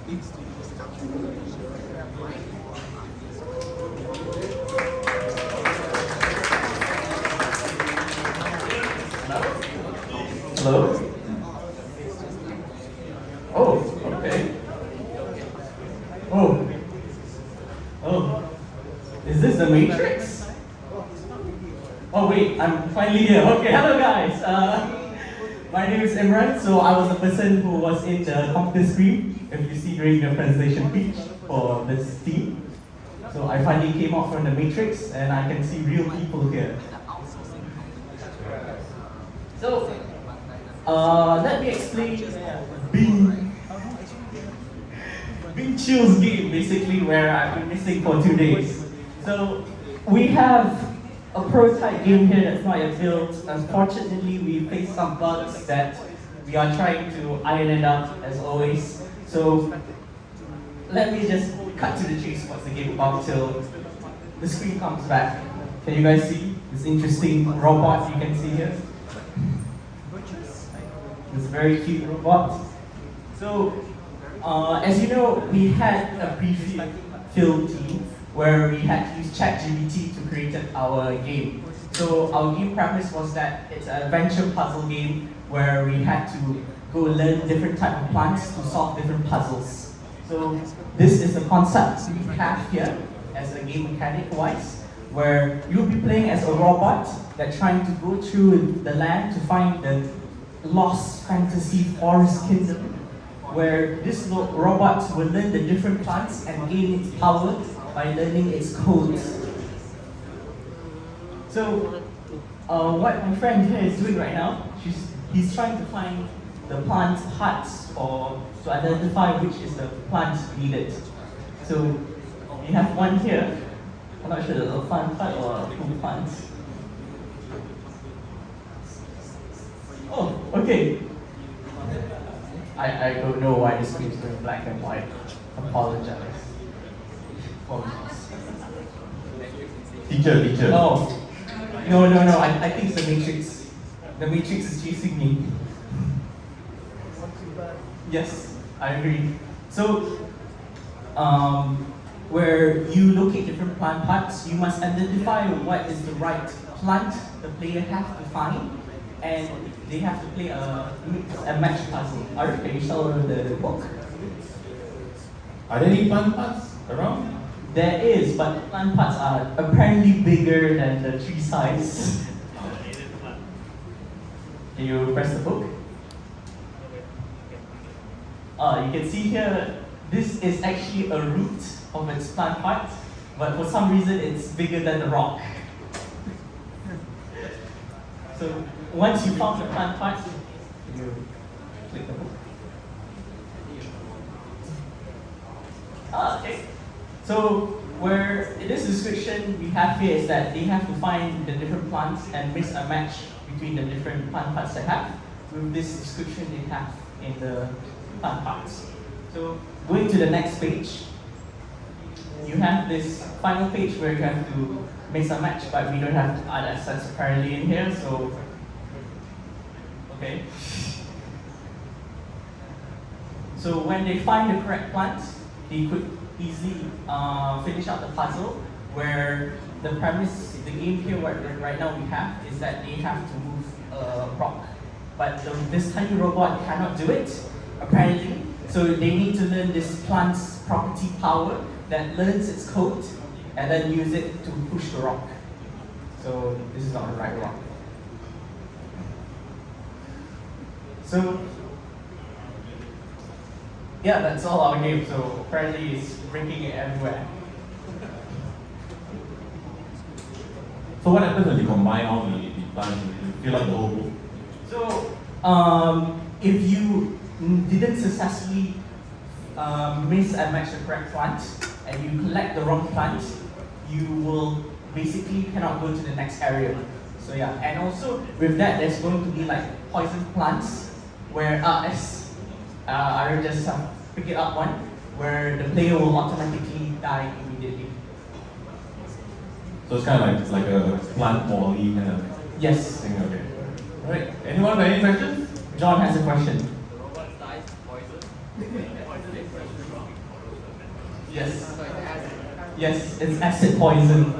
Hello? Oh, okay. Oh. Oh. Is this the Matrix? Oh wait, I'm finally here. Okay, hello guys. My name is Imran. So I was the person who was in the computer screen, if you see during the presentation speech for this team. So I finally came out from the Matrix and I can see real people here. So, let me explain Bing Chill's game, basically, where I've been missing for 2 days. So, we have a prototype game here that's not yet built. Unfortunately, we faced some bugs that we are trying to iron it out, as always. So, let me just cut to the chase what's the game about till the screen comes back. Can you guys see this interesting robot you can see here? This very cute robot. So, as you know, we had a pre-filled team where we had to use ChatGPT to create our game. So our game premise was that it's an adventure puzzle game where we had to go learn different type of plants to solve different puzzles. So this is the concept we have here as a game mechanic-wise, where you'll be playing as a robot that's trying to go through the land to find the lost fantasy forest kingdom, where this robot will learn the different plants and gain its power by learning its codes. So, what my friend here is doing right now, he's trying to find the plant huts or to identify which is the plant needed. So, we have one here. I'm not sure if it's a plant hut or a full plant. Oh, okay. I don't know why the screen's going black and white. Apologize. Apologies. Teacher. Oh. No. I think it's the Matrix. The Matrix is chasing me. Yes, I agree. So, where you locate different plant parts, you must identify what is the right plant the player has to find, and they have to play a match puzzle. Alright, can you show the book? Are there any plant parts around? There is, but plant parts are apparently bigger than the tree size. Can you press the book? You can see here, this is actually a root of its plant part, but for some reason it's bigger than the rock. So once you found the plant part, you click the book. Okay. So where in this description we have here is that they have to find the different plants and mix a match between the different plant parts they have. With this description they have in the plant parts. So going to the next page, you have this final page where you have to mix a match, but we don't have other assets apparently in here, so okay. So when they find the correct plant, they could easily finish out the puzzle, where the premise, the game here right now we have is that they have to move a rock. But this tiny robot cannot do it, apparently. So they need to learn this plant's property power that learns its code and then use it to push the rock. So this is not the right rock. So yeah, that's all our game. So apparently it's breaking it everywhere. So what happens when you combine all the plants to fill up the whole book? So if you didn't successfully mix and match the correct plant and you collect the wrong plant, you will basically cannot go to the next area. So yeah, and also with that there's going to be like poison plants where I will just pick it up one where the player will automatically die immediately. So it's kind of like a plant wall-y kind of Yes. thing. Okay. Alright. Anyone got any questions? John has a question. Yes. Yes, it's acid poison.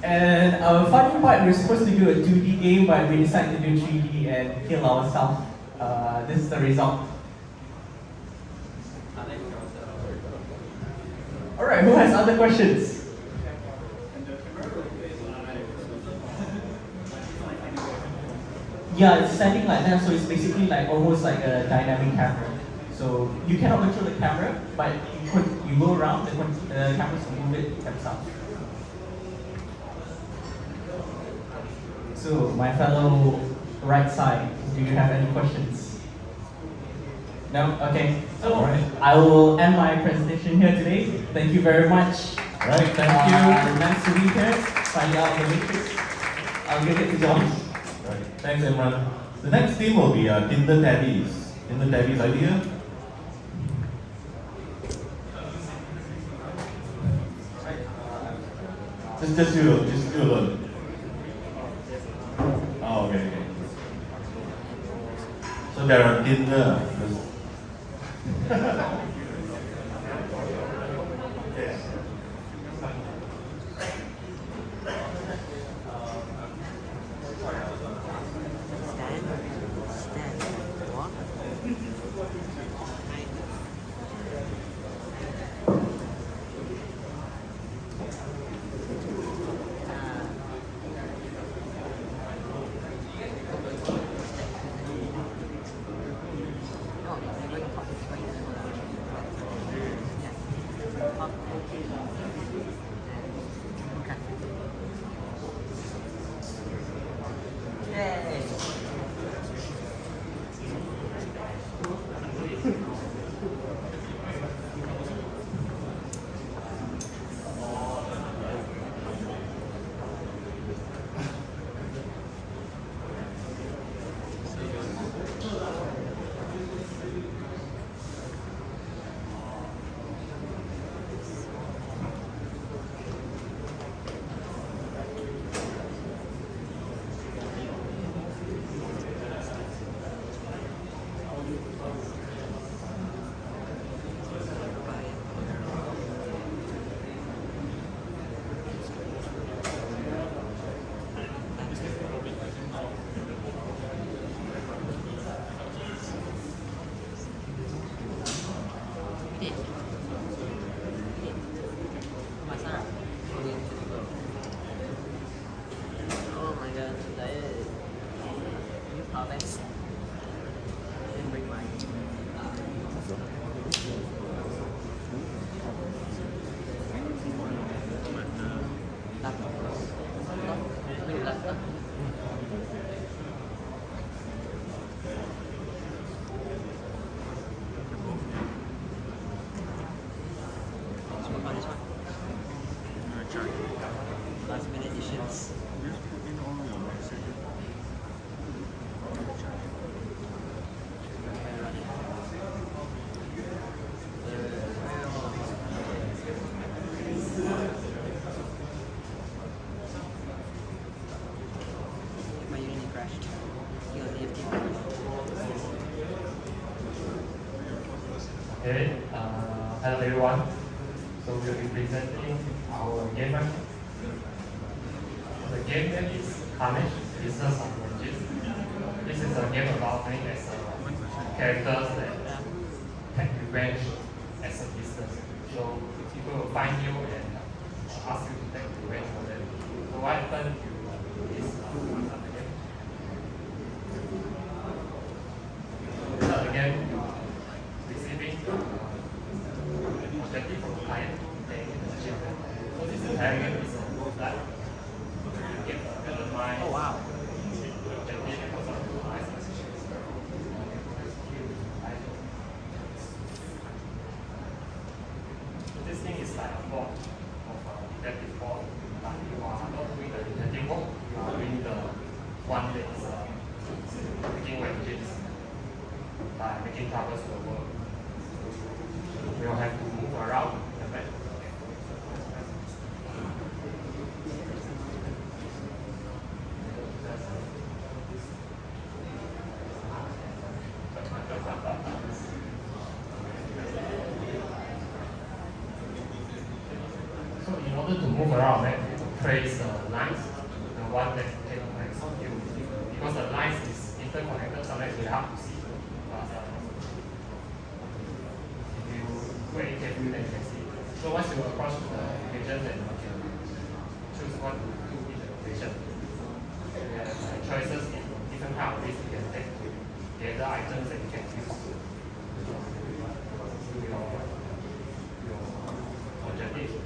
And funny part, we're supposed to do a 2D game, but we decided to do 3D and kill ourselves. This is the result. Alright, who has other questions? Yeah, it's standing like that, so it's basically like almost like a dynamic camera. So you cannot control the camera, but you go around, the cameras move it themselves. So, my fellow right side, do you have any questions? No? Okay. So, I will end my presentation here today. Thank you very much. Right, thank you. Nice to be here. Find out the matrix. I'll give it to John. Right, thanks Imran. The next theme will be Tinder Tabbies. Tinder Tabbies idea? Just you alone. Oh, okay. So there are Tinder. Okay, hello everyone. So we'll be presenting our game. The game name is Carnage, Business of Origin. This is a game about playing as characters that take revenge as a business. So people will find you and ask you to take revenge for them. So what happened is again, receiving objective from the client, they achieve that. So this entire game is like you get my objective because of my this thing is like a board of detective board, but you are not doing the detective work, you are doing the one that is making wedges by making covers to the world. We'll have to move around the map. move around map to trace the lines, the one that take place on you. Because the lines is interconnected, sometimes it's hard to see. But if you very carefully, then you can see. So once you approach the location, then you can choose what to do in the location. You have choices in different kind of ways you can take to gather items that you can use to do your objective.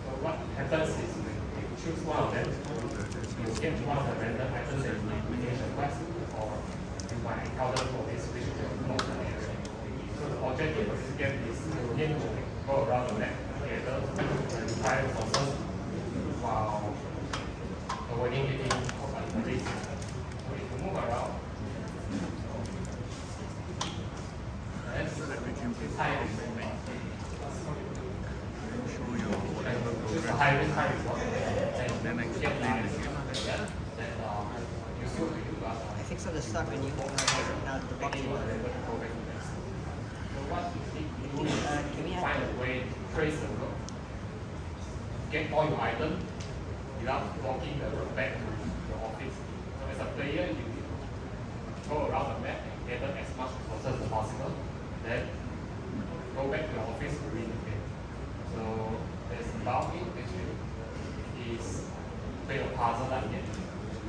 So what happens is when you choose one of them, you get one of the random items that you need to finish the quest, or you might encounter for this which will block the area. So the objective of this game is you need to go around the map together the required resources while avoiding getting caught by police. So if you move around, let's high risk. Choose a high risk, high reward, and get life. Then useful to you, but I think so the stuff when you open now the box. so what you need to do is find a way to trace the road, get all your items without walking the road back to your office. So as a player, you go around the map and gather as much resources as possible, then go back to your office to win the game. So there's about it actually is play a puzzle like game.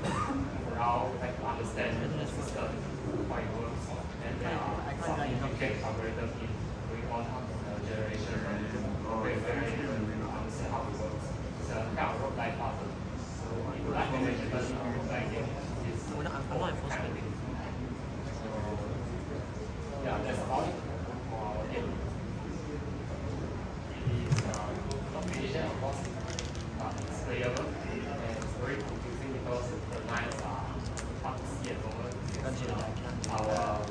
Around, try to understand the system, how it works, and there are some intricate algorithms in going on the generation very understand how it works. It's a kind of roguelike puzzle. So if you like management or roguelike game, it's kind of thing. So yeah, that's about it for our game. It is not finished yet, of course, but it's playable and it's very confusing because the lines are hard to see at the moment. Our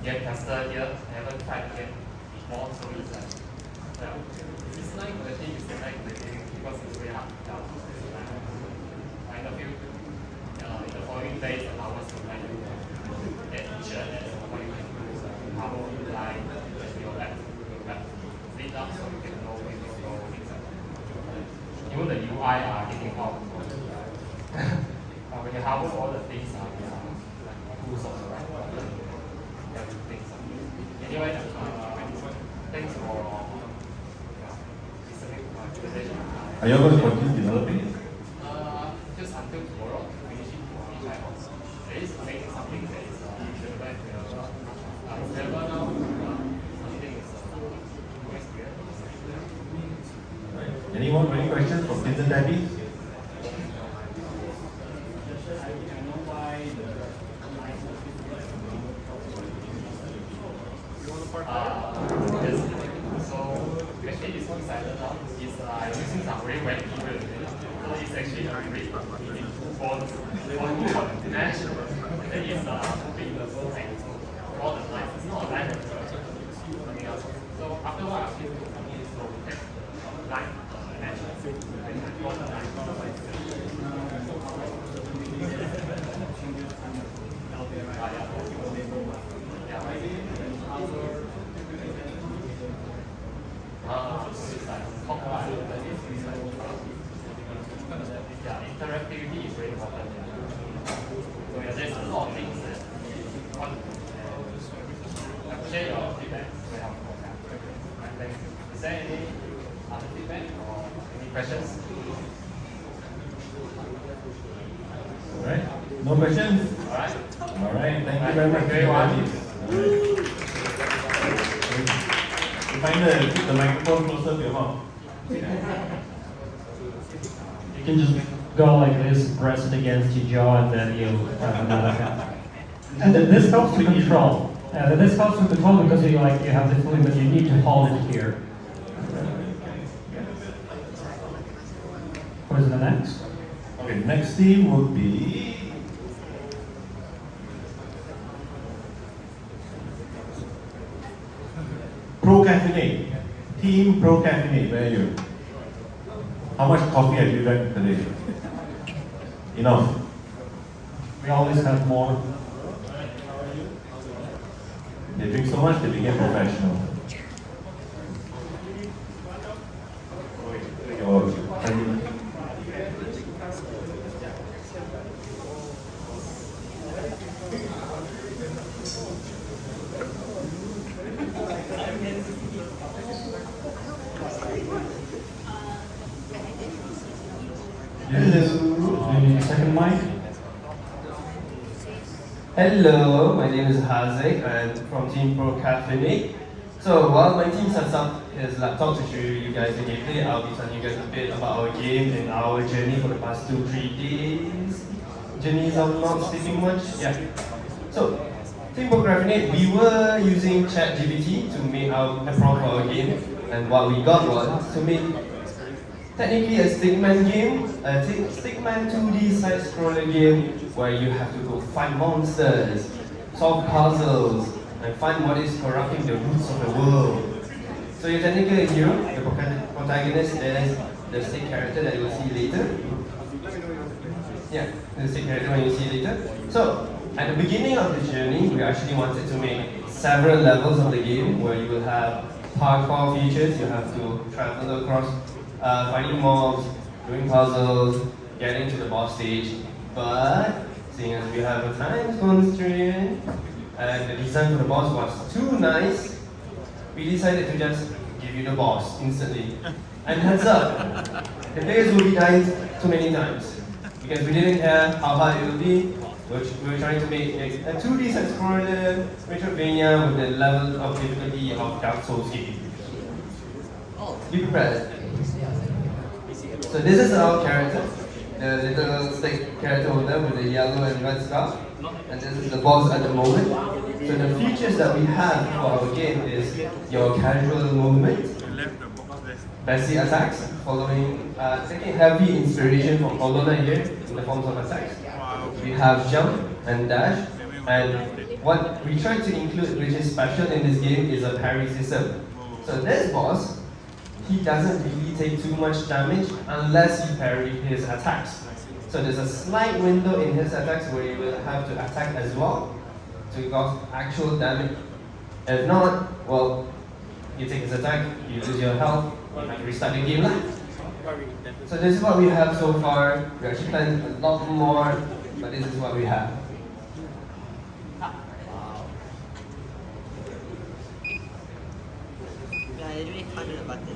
game tester here haven't tried the game before, so it's like, well, it's like the thing is like the game because it's very hard to tell. I know few in the following days and hours to like get featured as what you can do, how you like your lab lead up so you can know where you go, things like that. Even the UI are getting out. When you harvest all the things, like tools of the right order, everything. Anyway, thanks for listening to my presentation. Are you going to continue developing it? Just until tomorrow to finish it for each item. There is making something that is available now. Something is new experience. Any questions from Tinder Tabbies? Yes. So actually this one silent now is I'm using some very wet keyboard. So it's actually a great for national. And then it's moving the whole thing. So all the lines. It's not a line, it's something else. So after what I feel to come in, so we take the line national. And then draw the line. Interactivity is very important. So yeah, there's a lot of things that want to do. I appreciate your feedback. It's very helpful. Thanks. Is there any other feedback or any questions? Alright, no questions? Alright. Alright, thank you very much. Very much. You find the microphone closer to your mouth. You can just go like this, press it against your jaw, and then you have another hand. And this helps to control. This helps to control because you have the feeling that you need to hold it here. What is the next? Okay, next team would be Caffeinate. Team Caffeinate, where are you? How much coffee have you drank today? Enough. We always have more. They drink so much they became professional. Or, Do you need a second mic? Hello, my name is Hazik. I'm from Team Pro Caffeinate. So while my team sets up his laptop to show you guys the gameplay, I'll be telling you guys a bit about our game and our journey for the past 2-3 days. Journeys of not sleeping much. Yeah. So, Team Pro Caffeinate, we were using ChatGPT to make the prompt for our game, and what we got was to make technically a stickman game, a stickman 2D side-scroller game where you have to go find monsters, solve puzzles, and find what is corrupting the roots of the world. So your technical hero, the protagonist, is the stick character that you will see later. Yeah, the stick character when you see later. So, at the beginning of the journey, we actually wanted to make several levels of the game where you will have parkour features. You have to travel across, finding mobs, doing puzzles, getting to the boss stage. But seeing as we have a time constraint and the design for the boss was too nice, we decided to just give you the boss instantly. And heads up, the players will be dying too many times because we didn't care how hard it will be. We were trying to make a 2D side-scroller Metroidvania with the level of difficulty of Dark Souls game. Be prepared. So this is our character, the little stick character over there with the yellow and red scarf. And this is the boss at the moment. So the features that we have for our game is your casual movement, basic attacks, taking heavy inspiration from Hollow Knight here in the forms of attacks. We have jump and dash, and what we try to include, which is special in this game, is a parry system. So this boss, he doesn't really take too much damage unless you parry his attacks. So there's a slight window in his attacks where you will have to attack as well to cause actual damage. If not, well, you take his attack, you lose your health, you have to restart the game lah. So this is what we have so far. We actually planned a lot more, but this is what we have. Yeah, I really can't do the button.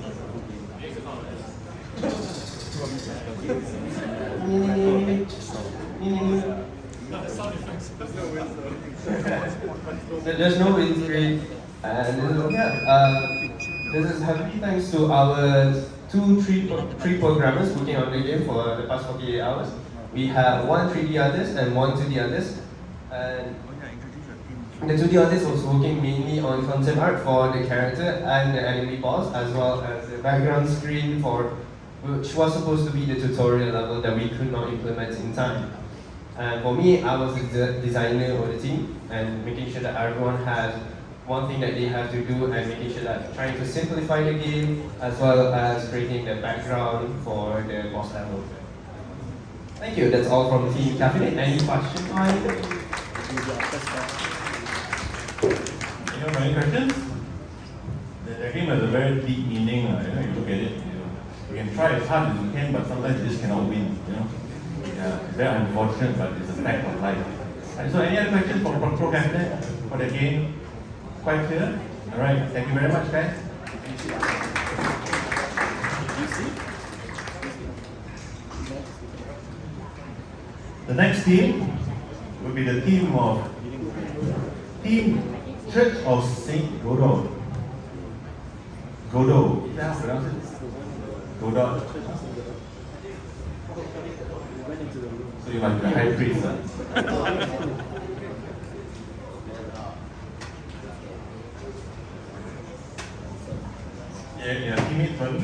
There's no wind screen, and this is heavily thanks to our three programmers working on the game for the past 48 hours. We have one 3D artist and one 2D artist, and the 2D artist was working mainly on concept art for the character and the enemy boss, as well as the background screen which was supposed to be the tutorial level that we could not implement in time. And for me, I was the designer of the team and making sure that everyone has one thing that they have to do and making sure that trying to simplify the game as well as creating the background for the boss level. Thank you, that's all from Team Caffeinate. Any questions on it? Any questions? The game has a very deep meaning. You look at it, you can try as hard as you can, but sometimes you just cannot win. Yeah, it's very unfortunate, but it's a fact of life. So, any other questions from Pro Caffeinate for the game? Quite clear? All right, thank you very much, guys. The next team will be the team of Church of Saint Godot. Godot. Is that how to pronounce it? Godot. So you must be a high priest, huh? Yeah, teammate Furry.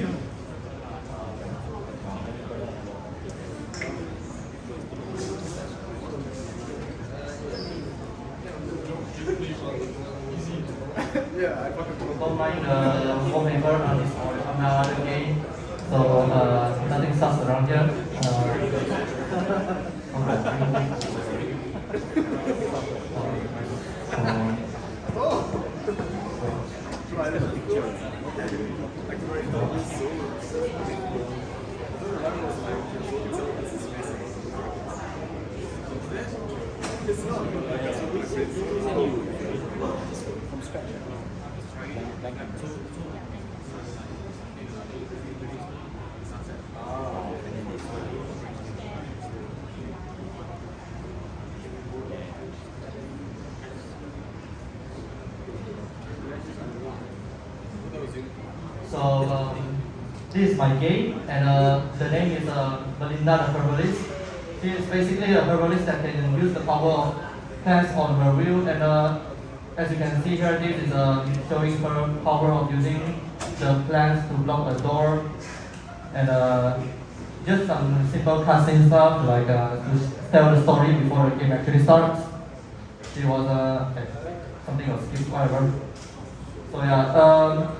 Don't mind the wallpaper on this another game, so nothing sucks around here. So this is my game, and the name is Melinda the Herbalist. She is basically a herbalist that can use the power of plants on her wheel, and as you can see here, this is showing her power of using the plants to block a door, and just some simple cutscene stuff like to tell the story before the game actually starts. She was something was skipped, whatever. So yeah,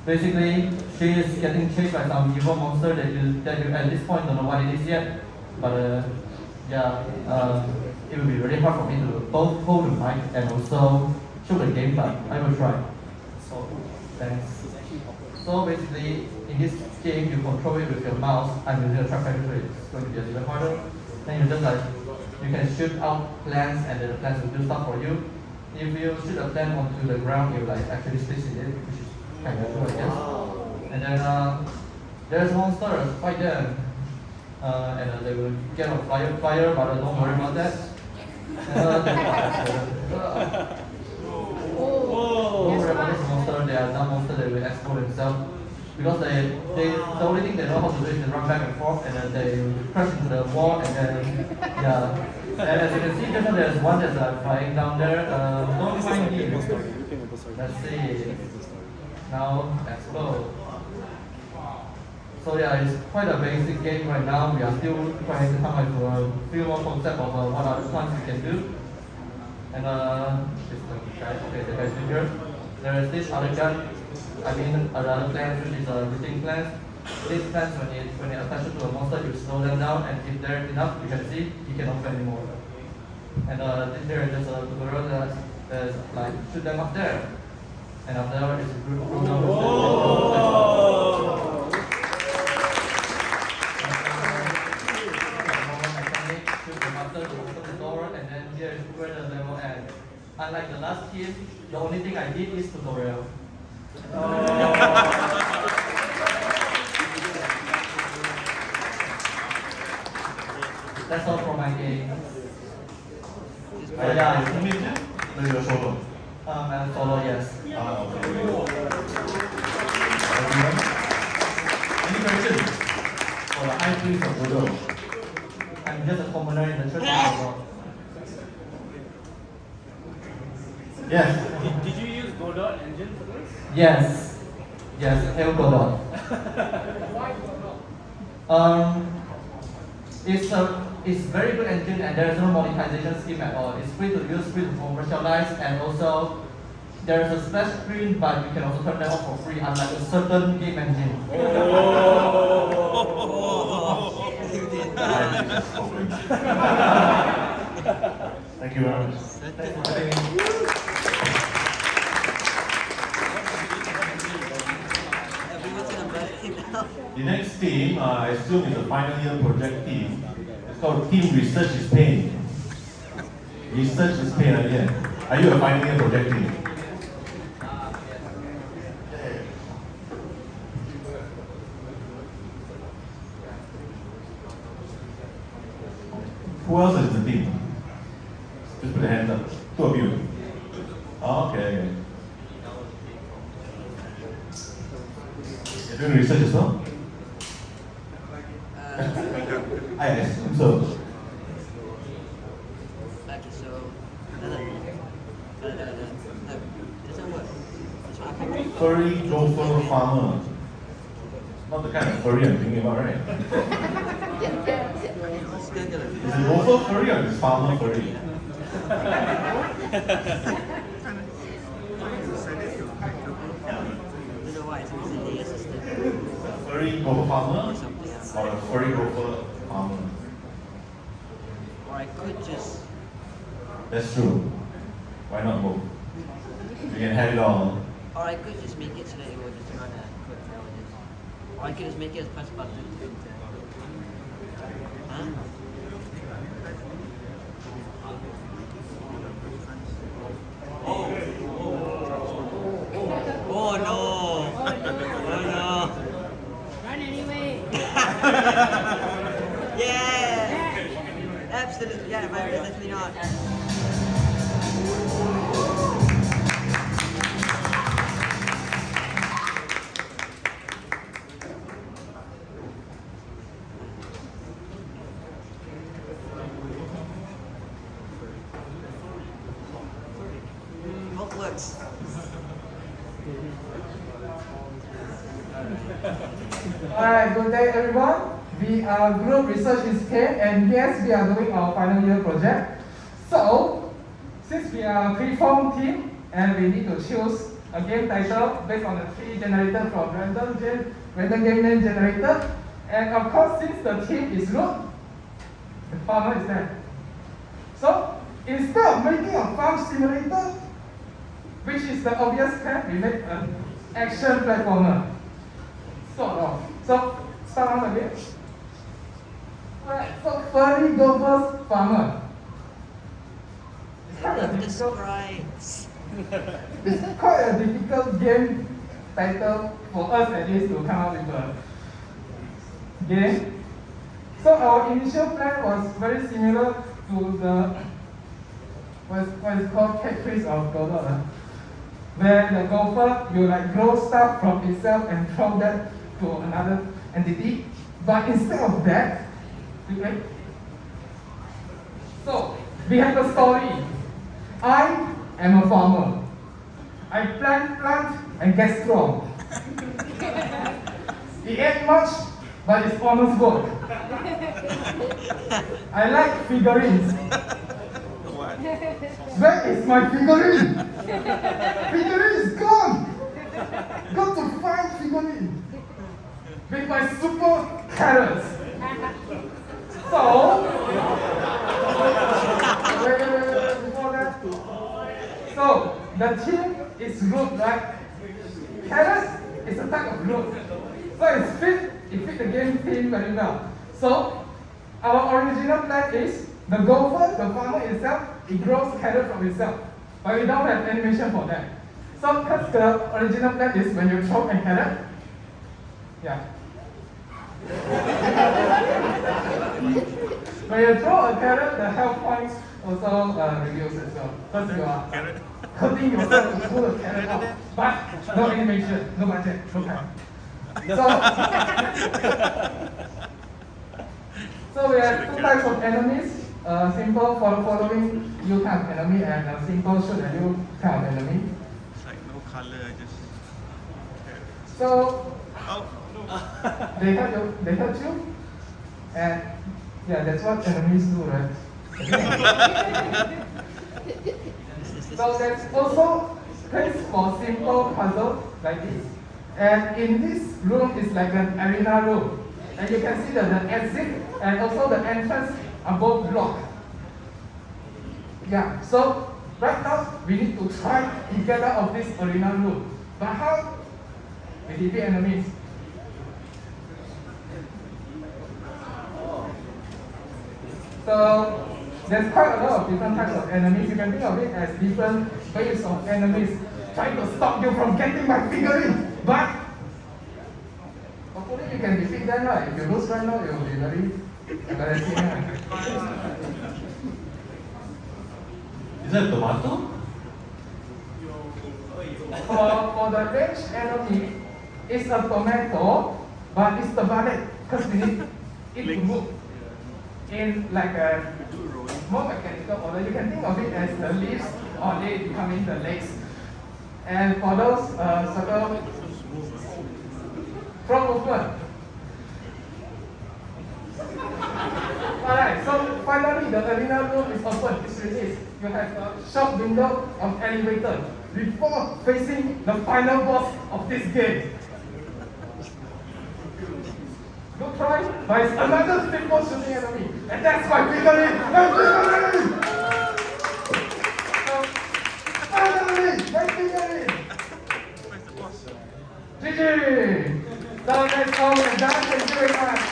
basically she is getting chased by some evil monster that you at this point don't know what it is yet. But yeah, it will be really hard for me to both hold the mic and also show the game, but I will try. So thanks. So basically, in this game, you control it with your mouse. I'm using a trackpad, so it's going to be a little harder. Then you just you can shoot out plants, and then the plants will do stuff for you. If you shoot a plant onto the ground, you actually space in it, which is kind of cool, I guess. And then there's monsters, fight them. And they will get on fire, but don't worry about that. Don't worry about this monster, they are some monster that will explode themselves. Because the only thing they know how to do is to run back and forth, and then they crash into the wall, and then, yeah. And as you can see, just there's one that's flying down there. Don't find him. Let's see. Now, let's go. So yeah, it's quite a basic game right now. We are still trying to come up with a few more concepts of what other plants we can do. And this guy, okay, the guy's here. There is this other guy, another plant, which is routine plants. These plants, when it attaches to a monster, you slow them down, and if they're enough, you can see, you cannot play anymore. And this here is just a tutorial that's shoot them up there. And up there is roll down the where the level ends. Unlike the last team, the only thing I did is tutorial. That's all for my game. Yeah. No, you're solo. I'm solo, yes. Okay. Any questions for the high priest of Godot? I'm just a commoner in the church of Godot. Yes. Did you use Godot engine for this? Yes. Yes, hell Godot. It's very good engine, and there is no monetization scheme at all. It's free to use, free to commercialize, and also there is a splash screen, but you can also turn that off for free, unlike a certain game engine. Thank you very much. Thanks for having me. The next team, I assume, is a final year project team. It's called Team Research is Pain. Research is pain again. Are you a final year project team? Who else is in the team? Just put a hand up. Two of you. Okay. You're doing research as well? I assume so. Okay, so doesn't work. Furry Gopher farmer. Not the kind of furry I'm thinking about, right? Is it Gopher furry or is farmer furry? Furry Gopher farmer or a furry Gopher farmer? Or I could just. That's true. Why not both? You can have it all. Or I could just make it so that it will just run a quick nowadays. Or I could just make it as press button. Huh? Oh no! Oh no! Run anyway! Yeah! Absolutely, yeah, but definitely not. Alright, good day everyone. We are Group Research is K, and yes, we are doing our final year project. So, since we are a pre-formed team and we need to choose a game title based on the tree generated from random game name generator, and of course, since the theme is root, the farmer is there. So, instead of making a farm simulator, which is the obvious path, we make an action platformer. Sort of. So, start on again. Alright, so Furry Gopher's Farmer. It's quite a difficult, it's quite a difficult game title for us at least to come up with a game. So our initial plan was very similar to the what is called Tetrees of Godot, where the Gopher will like grow stuff from itself and throw that to another entity. But instead of that, okay, so we have a story. I am a farmer. I plant and get strong. It ain't much, but it's honest work. I like figurines. Where is my figurine? Figurine is gone! Got to find figurine with my super carrots. So, wait, before that. So, the theme is root, right? Carrots is a type of root. So it fit the game theme very well. So, our original plan is the Gopher, the farmer itself, it grows carrot from itself. But we don't have animation for that. So, because the original plan is when you throw a carrot, yeah. When you throw a carrot, the health points also reduce as well. Because you are hurting yourself to pull the carrot out. But no animation, no budget, no time. So we have two types of enemies. Simple following you kind of enemy and a simple shoot at you kind of enemy. It's like no color, just. So they hurt you, and yeah, that's what enemies do, right? So there's also place for simple puzzle like this. And in this room is like an arena room. And you can see that the exit and also the entrance are both blocked. Yeah, so right now we need to try to get out of this arena room. But how? We defeat enemies. So there's quite a lot of different types of enemies. You can think of it as different waves of enemies trying to stop you from getting my figurine. But hopefully you can defeat them, right? If you lose right now, it will be very embarrassing. Is that tomato? For the ranged enemy, it's a tomato, but it's the bullet because we need it to move in like a more mechanical order. You can think of it as the leaves or they becoming the legs. And for those circle throw movement. Alright, so finally the arena room is open, it's released. You have a short window of elevator before facing the final boss of this game. Good try, but it's another simple shooting enemy. And that's my figurine! My figurine! So, finally, my figurine! GG! So that's all we're done. Thank you very much.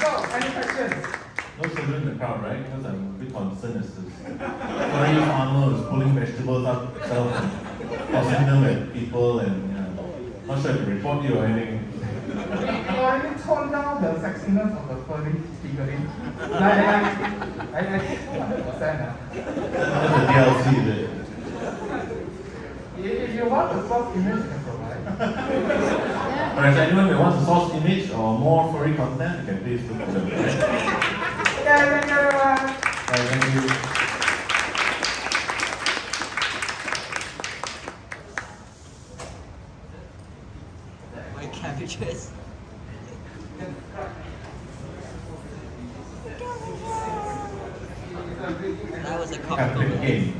So, any questions? No children in the crowd, right? Because I'm a bit concerned as this furry farmer is pulling vegetables up himself and tossing them at people and not sure if to report you or anything. We already toned down the sexiness of the furry figurine. I think 200%. That's a DLC, is it? If you want the source image, you can provide. But if anyone that wants a source image or more furry content, you can please look at them. Yeah, thank you everyone. Thank you. That was a Can't play the game.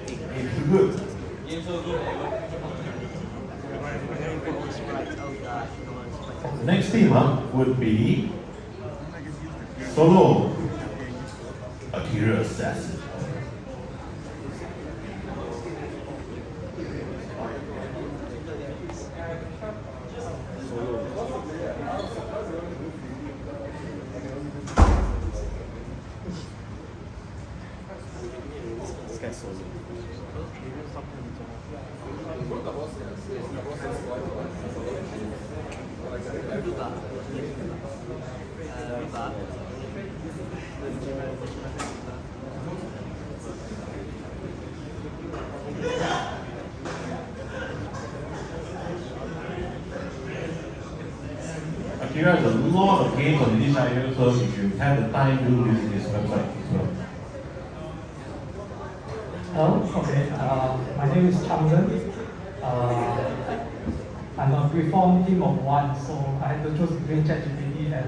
It's too good. Very important sprites. Oh gosh, come on, sprites. The next team up would be Solo, Akirassassin. Akira has a lot of games on this idea, so if you have the time, do visit his website as well. Okay. My name is Tarzan. I'm a reformed team of one, so I had to choose between ChatGPT and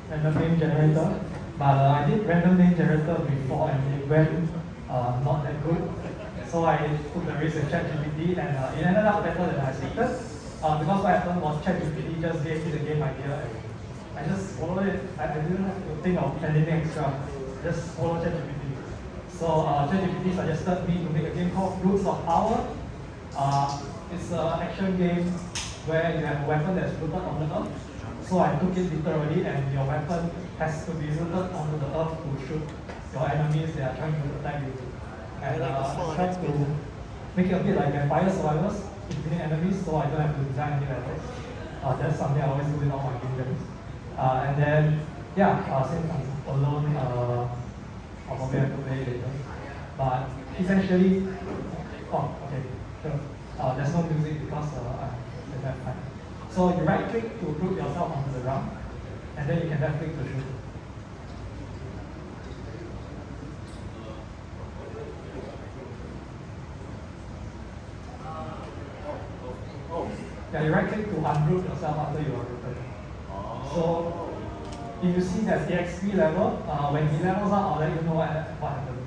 random name generator. But I did random name generator before and it went not that good. So I took the risk with ChatGPT and it ended up better than I expected. Because what happened was ChatGPT just gave me the game idea and I just followed it. I didn't have to think of anything extra. Just follow ChatGPT. So ChatGPT suggested me to make a game called Roots of Power. It's an action game where you have a weapon that's rooted on the earth. So I took it literally and your weapon has to be rooted onto the earth to shoot your enemies that are trying to attack you. And I tried to make it a bit like Vampire Survivors, defeating enemies, so I don't have to design any levels. That's something I always do in all my game games. And then, since I'm alone, I'll probably have to play later. But essentially, there's no music because I don't have time. So you right click to root yourself onto the ground, and then you can left click to shoot. Yeah, you right click to unroot yourself after you are rooted. So if you see that EXP level, when he levels up, I'll let you know what happens.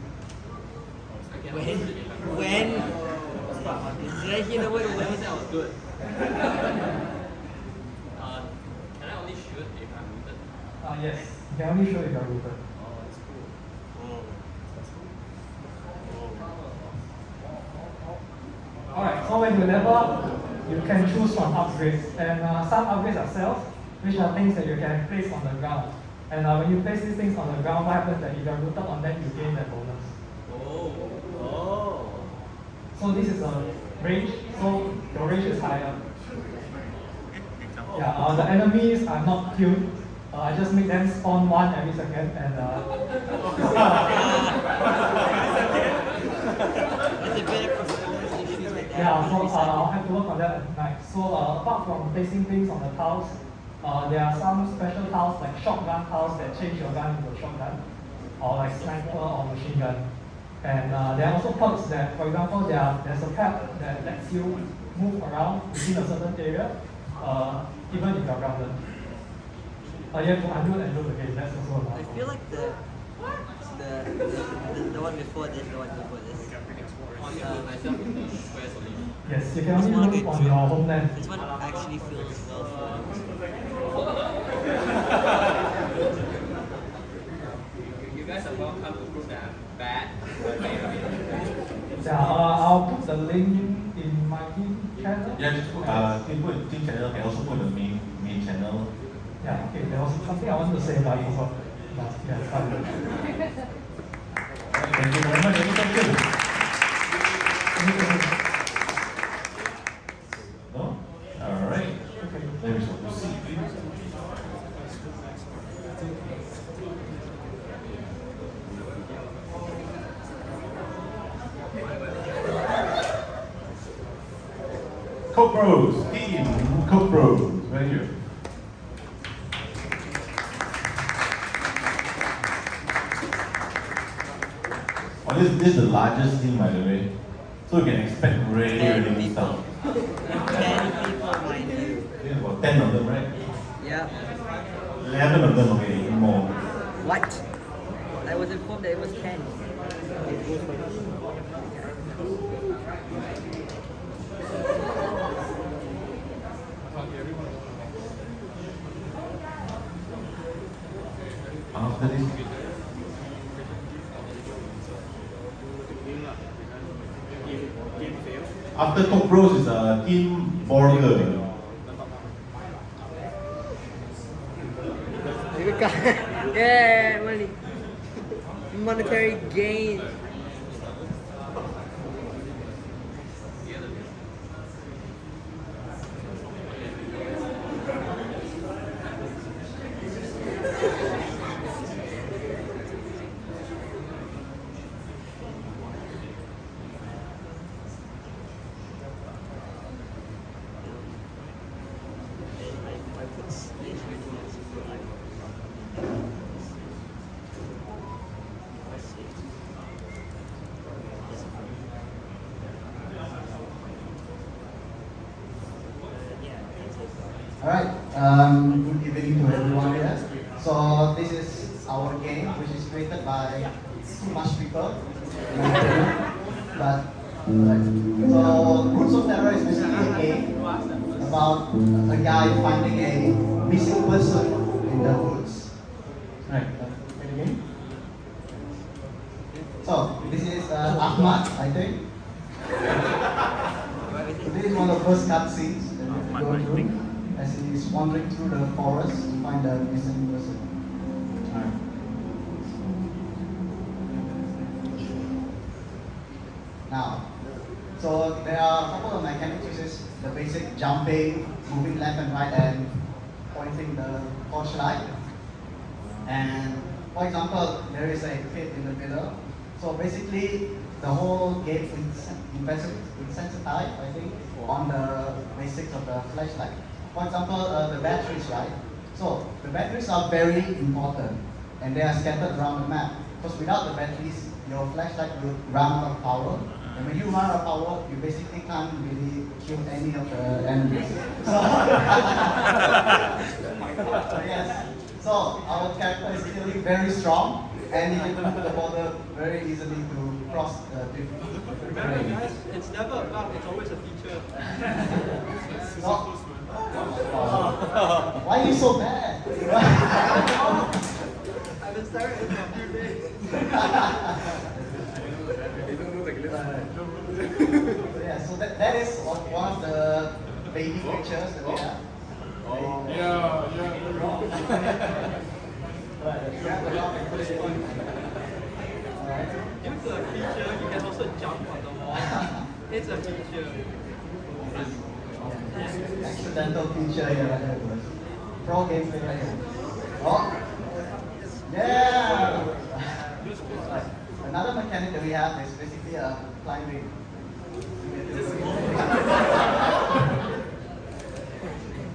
When? Did I hear the word when? That was good. Can I only shoot if I'm rooted? Yes, you can only shoot if you are rooted. Oh, that's cool. Alright, so when you level up, you can choose from upgrades. And some upgrades are cells, which are things that you can place on the ground. And when you place these things on the ground, what happens is that if you are rooted on them, you gain that bonus. So this is a range, so your range is higher. Yeah, the enemies are not killed. I just make them spawn one every second and yeah, so I'll have to work on that at night. So apart from placing things on the tiles, there are some special tiles like shotgun tiles that change your gun into a shotgun, or like sniper or machine gun. And there are also perks that, for example, there's a pad that lets you move around within a certain area, even if you're grounded. You have to undo and do the game, that's also allowed. I feel like the one before this, the one before this. Yes, you can only look on your homeland. This one actually feels well fun. You guys are welcome to prove that I'm bad. Yeah, I'll put the link in my team channel. Yeah, just put team channel, can also put the main channel. Yeah, okay, there was something I wanted to say about it, but yeah, fine. Thank you very much. Any questions? No? Alright. Let me proceed, please. Co-pros, team co-pros, right here. Oh, this is the largest team, by the way. So you can expect really good stuff. 10 people, mind you. There's about 10 of them, right? Yeah. 11 of them, okay, more. What? I was informed that it was 10. After this, after Top Bros is Team Borger. Yeah, money. Monetary gain. Alright, good evening to everyone here. So this is our game, which is created by too much people. But so Roots of Terror is basically a game about a guy finding a missing person in the woods. Right, the game. So this is Ahmad, I think. So this is one of the first cutscenes that we go through, as he is wandering through the forest to find a missing person. Now, so there are a couple of mechanics, which is the basic jumping, moving left and right, and pointing the torchlight. And for example, there is a pit in the middle. So basically, the whole game insensitized, I think, on the basics of the flashlight. For example, the batteries, right? So the batteries are very important, and they are scattered around the map. Because without the batteries, your flashlight will run out of power. And when you run out of power, you basically can't really kill any of the enemies. So, yes. So our character is clearly very strong, and he can move the border very easily to cross the different terrain. It's never a bug, it's always a feature. So, why are you so bad? I've been staring at it for a few days. Yeah, so that is one of the baby pictures that we have. Due to a feature, you can also jump on the wall. It's a feature. Accidental feature here. Pro gameplay right here. Oh, yeah! Right. Another mechanic that we have is basically a climbing.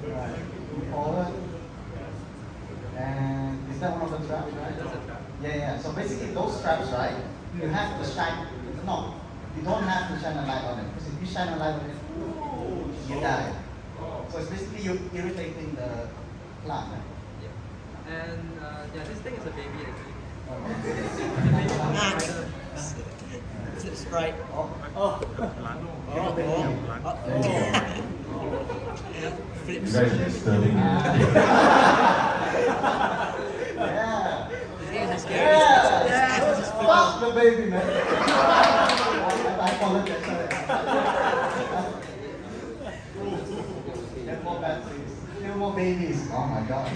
Right. Move forward. And is that one of the traps, right? That's a trap. Yeah. So basically those traps, right? You have to shine. No, you don't have to shine a light on it. Because if you shine a light on it, you die. So it's basically you irritating the plant. Yeah. And yeah, this thing is a baby actually. Is it Sprite? You guys are disturbing me. Yeah. This game is Yeah. Fuck the baby, man. I apologize. Sorry. Get more batteries. Get more babies. Oh my god.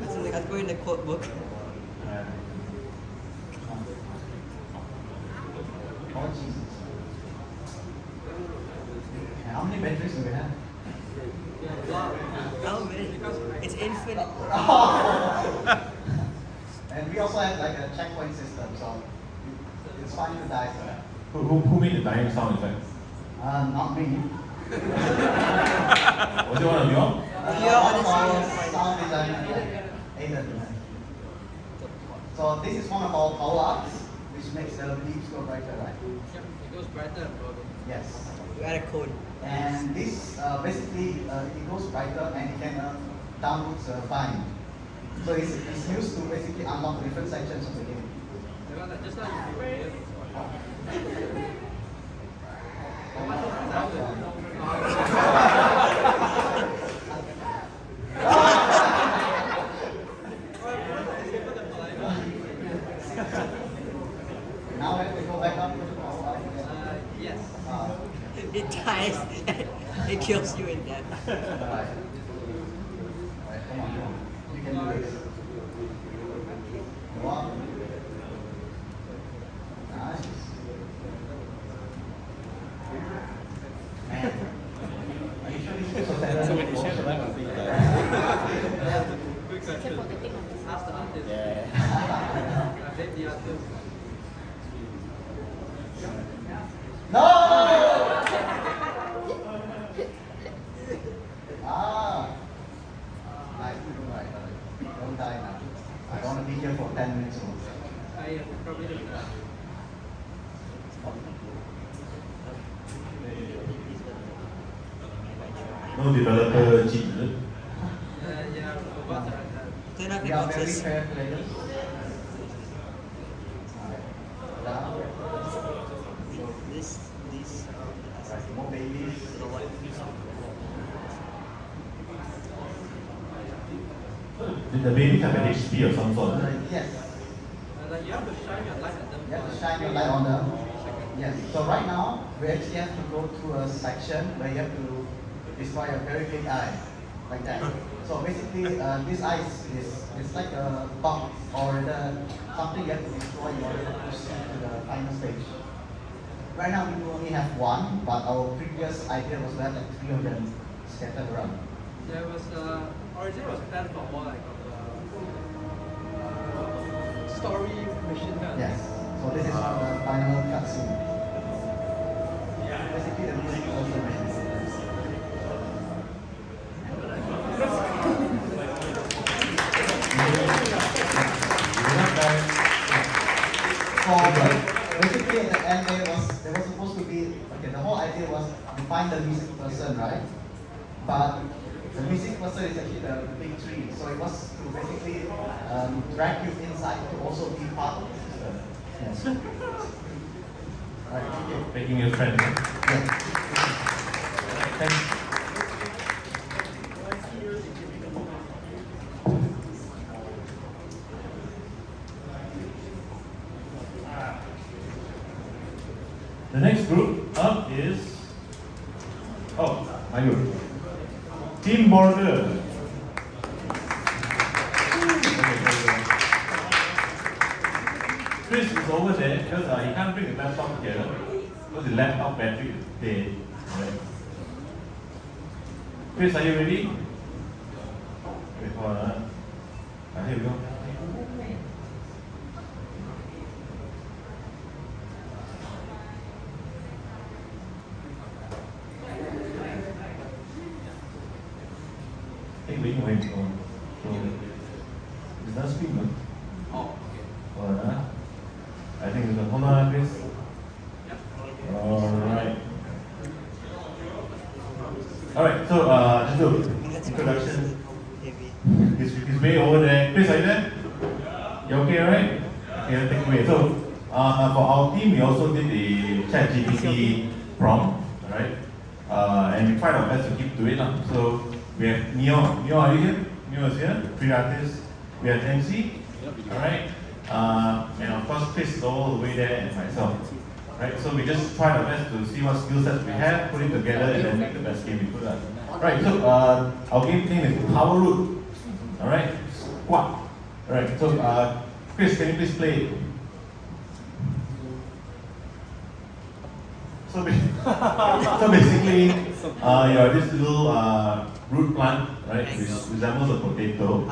That's like I'd go in the quote book. Oh Jesus. How many batteries do we have? How many? It's infinite. And we also have like a checkpoint system, so it's fine to die. So. Who made the dying sound effect? Not me. Was it one of you all? Yeah, Sound designer, Aiden. So this is one of our power-ups, which makes the leaves go brighter, right? Yep, it goes brighter and broader. Yes. You add a code. And this basically it goes brighter and it can downwards bind. So it's used to basically unlock different sections of the game. Just like Now I have to go back up. yes. It dies. It kills you in death. Alright, come on. You can do this. Go up. Nice. Man. Are you sure this is so bad? So when you share the live, will be Ask the artist. Yeah. I bet the artist. No! Ah. Right. Don't die now. I don't want to be here for 10 minutes more. I probably don't. No developer cheat, is it? Yeah, forgot that. Turn off We your are very boxes. fair players. Down. This. Right, more babies. Did the baby have an HP or some sort? Yes. Like you have to shine your light at them. You have to shine your light on them. Yes. So right now, we actually have to go through a section where you have to destroy a very big eye, like that. So basically, this eye is like a bug or something you have to destroy in order to proceed to the final stage. Right now, we only have one, but our previous idea was to have like 3 of them scattered around. There was originally was planned for more like story mission kind of Yes. So this is the final cutscene. Basically, the music also mentions basically at the end there was supposed to be the whole idea was to find the missing person, right? But the missing person is actually the big tree, so it was to basically drag you inside to also be part of the system. Yes. Right, thank you. Making you friends. Yes. Thanks. The next group up is, my group. Team Borger. Chris is over there because he can't bring the laptop here because the laptop battery is dead. Right? Chris, are you ready? Wait, hold on. Here we go. Wait. So, is that screen good? Oh, okay. Hold on. I think it's good. Hold on, Chris. Alright, so let's do introduction. He's way over there. Chris, are you there? You okay, alright? Okay, let's take away. So, for our team, we also did the ChatGPT prompt, alright? And we tried our best to keep to it. So, we have Neo, are you here? Neo is here, 3 artists. We have MC, alright? And of course, Chris is all the way there and myself. Right, so we just tried our best to see what skill sets we have, put it together, and then make the best game we could. Right, so our game name is PowerRoot. Alright, Squat. Alright, so Chris, can you please play it? So basically, you're this little root plant, right, which resembles a potato,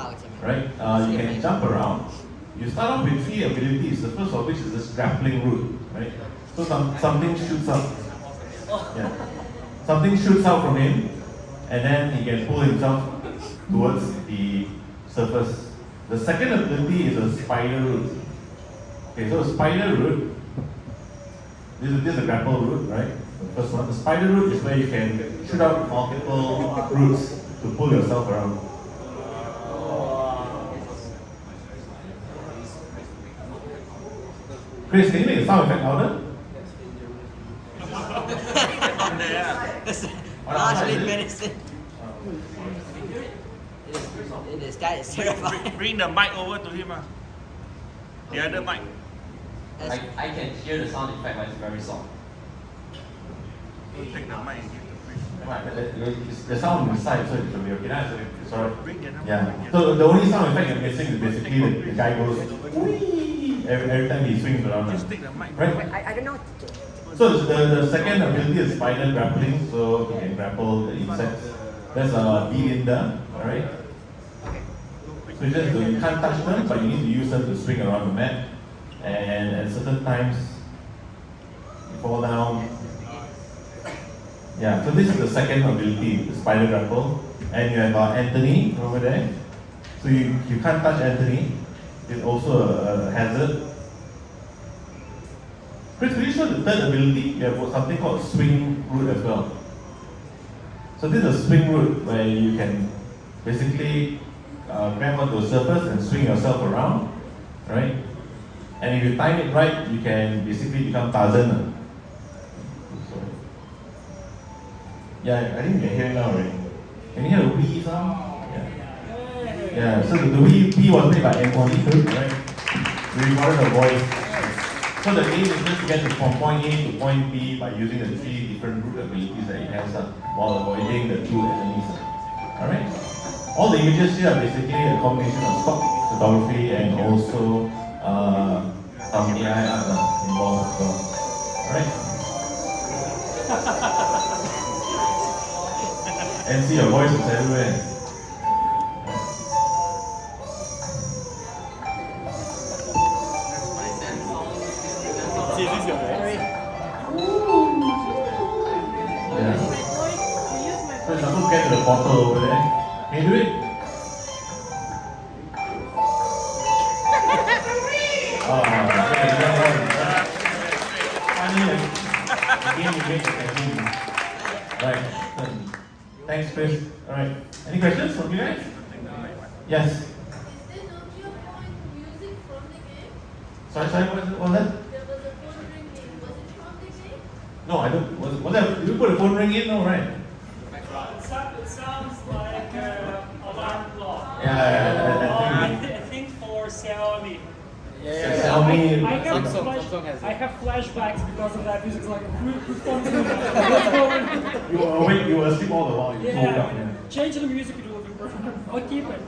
right? You can jump around. You start off with 3 abilities, the first of which is this grappling root, right? So something shoots up. Yeah. Something shoots out from him, and then he can pull himself towards the surface. The second ability is a spider root. Okay, so a spider root, this is a grapple root, right? The first one. The spider root is where you can shoot out multiple roots to pull yourself around. Chris, can you make the sound effect louder? Largely medicine. This guy is terrifying. Bring the mic over to him. The other mic. I can hear the sound effect, but it's very soft. Take the mic and give the The sound inside, so it should be okay. Sorry. Yeah. So the only sound effect I'm guessing is basically the guy goes whee every time he swings around. Just take the mic. Right? I don't know. So the second ability is spider grappling, so you can grapple the insects. That's Melinda, alright? So you can't touch them, but you need to use them to swing around the map. And at certain times, you fall down. Yeah, so this is the second ability, the spider grapple. And you have Anthony over there. So you can't touch Anthony. It's also a hazard. Chris, could you show the third ability? You have something called swing root as well. So this is a swing root where you can basically grab onto a surface and swing yourself around, right? And if you time it right, you can basically become Tarzan. Yeah, I think you can hear it now, right? Can you hear the wee sound? Yeah, so the wee was made by Anthony, right? We recorded the voice. So the aim is just to get from point A to point B by using the 3 different root abilities that it has while avoiding the 2 enemies. Alright? All the images here are basically a combination of stock photography and also some AI art involved as well. Alright? And see, your voice is everywhere. Is this your voice? Yeah. So it's supposed to get to the bottle over there. Can you do it? Right. Thanks, Chris. Alright. Any questions from you guys? Yes. Sorry, what was that? No, I don't. Was that? Did you put a phone ring in? No, right? It sounds like alarm clock. Yeah, I think for Xiaomi. Xiaomi. I have flashbacks because of that music. It's like, you were awake, you were asleep all the while. You woke up. Yeah. Change the music to I'll keep it.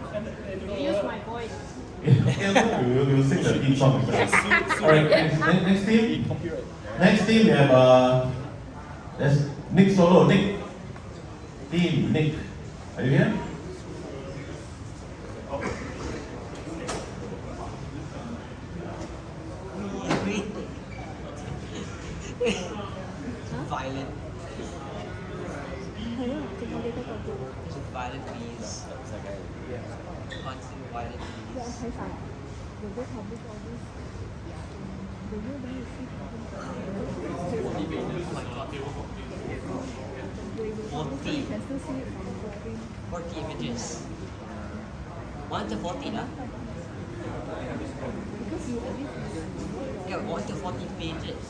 Use my voice. We'll sing the theme song. Alright, next team. Next team we have there's Nik Solo. Nik. Team Nik. Are you here? Violent. Violent bees. Constant violent bees. 40 images. 1 to 14, huh? Yeah, 1 to 40 pages.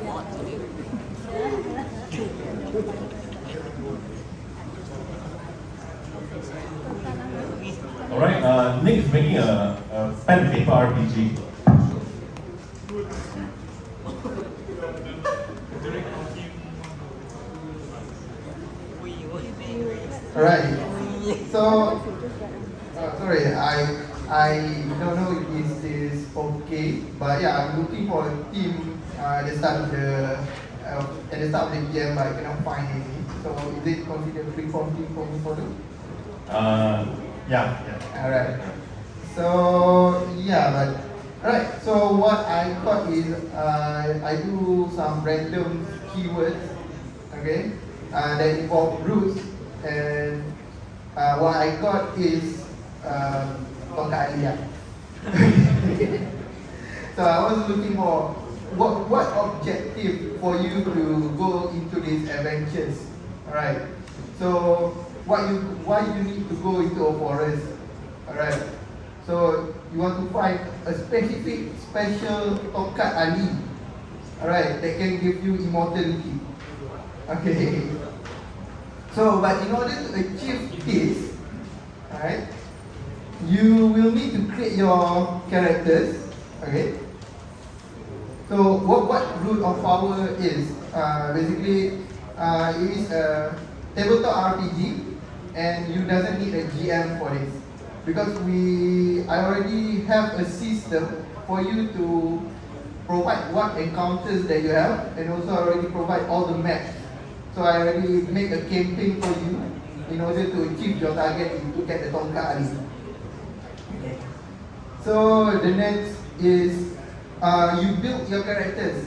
What to do? Alright, Nik is making a pen and paper RPG. Alright, so sorry, I don't know if this is okay, but yeah, I'm looking for a team at the start of the game, but I cannot find any. So is it considered a free-form team for me for them? Yeah. Alright. So yeah, alright. So what I got is I do some random keywords, okay, that involve roots, and what I got is Tongkat Ali. So I was looking for what objective for you to go into these adventures. Alright. So why you need to go into a forest. Alright. So you want to find a specific special Tongkat Ali, alright, that can give you immortality. Okay. So, but in order to achieve this, alright, you will need to create your characters. Okay. So what Root of Power is, basically it is a tabletop RPG, and you doesn't need a GM for this, because I already have a system for you to provide what encounters that you have, and also already provide all the maps. So I already make a campaign for you in order to achieve your target to get the Tongkat Ali. Okay. So the next is you build your characters.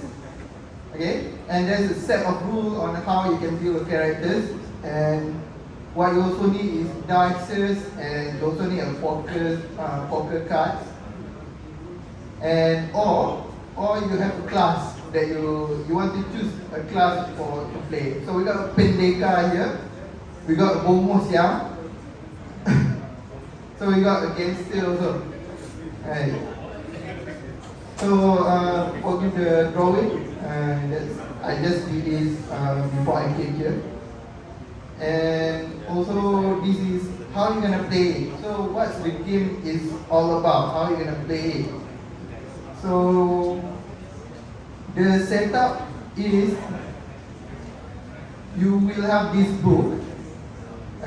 Okay, and there's a set of rules on how you can build your characters, and what you also need is dice, and you also need a poker cards, and or you have a class that you want to choose a class to play. So we got a Pendeka here, we got a Bomos Yam, so we got a Gangster also. Right. So forgive the drawing, I just did this before I came here. And also this is how you're gonna play it. So what the game is all about, how you're gonna play it. So the setup is you will have this book.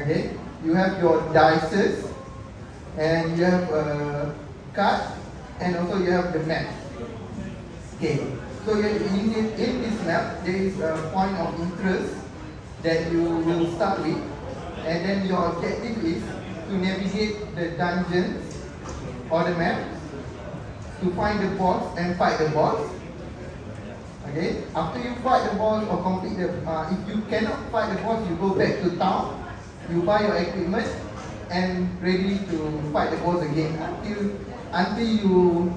Okay, you have your dice, and you have a card, and also you have the map. Okay, so in this map there is a point of interest that you will start with, and then your objective is to navigate the dungeons or the map to find the boss and fight the boss. Okay, after you fight the boss or complete the, if you cannot fight the boss, you go back to town, you buy your equipment, and ready to fight the boss again until you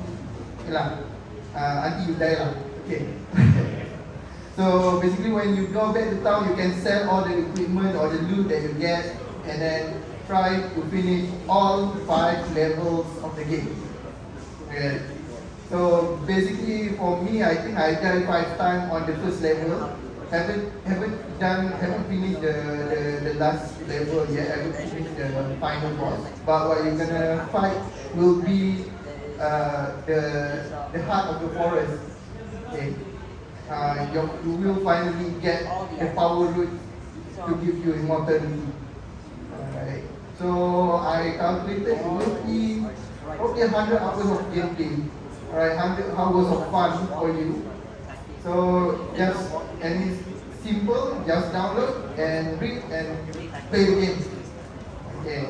die lah. Okay. So basically, when you go back to town, you can sell all the equipment or the loot that you get, and then try to finish all 5 levels of the game. Okay. So basically, for me, I think I died 5 times on the first level. Haven't finished the last level yet. Haven't finished the final boss. But what you're gonna fight will be the heart of the forest. Okay. You will finally get the PowerRoot to give you immortality. Alright. So I calculated it will be probably 100 hours of gameplay. Alright, 100 hours of fun for you. So and it's simple, just download and read and play the game. Okay.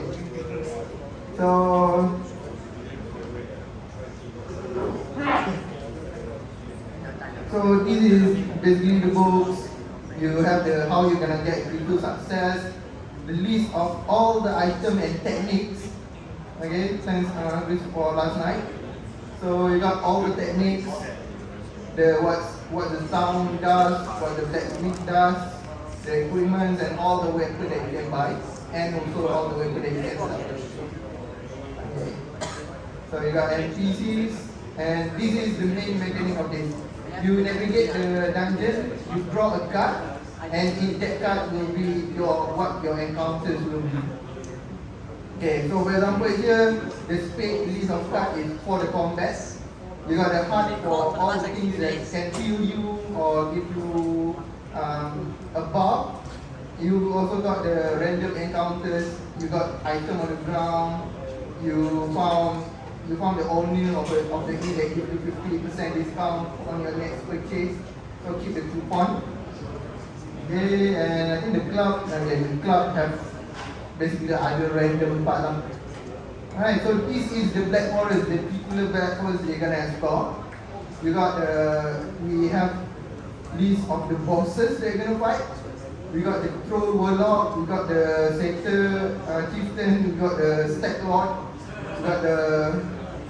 So this is basically the books. You have the how you're gonna get into success, the list of all the items and techniques. Okay, thanks for last night. So you got all the techniques, what the sound does, what the blacksmith does, the equipment and all the weapons that you can buy, and also all the weapons that you can sell. Okay. So you got NPCs, and this is the main mechanic of this. You navigate the dungeon, you draw a card, and in that card will be what your encounters will be. Okay, so for example here, the spade list of cards is for the combat. You got the heart for all the things that can heal you or give you a buff. You also got the random encounters. You got item on the ground. You found the owner of the game that gives you 50% discount on your next purchase. So keep the coupon. Okay, and I think the club have basically the other random part. Alright, so this is the Black Forest, the particular Black Forest they're gonna explore. We have list of the bosses they're gonna fight. We got the Troll Warlock, we got the Satyr Chieftain, we got the Stack Lord, we got the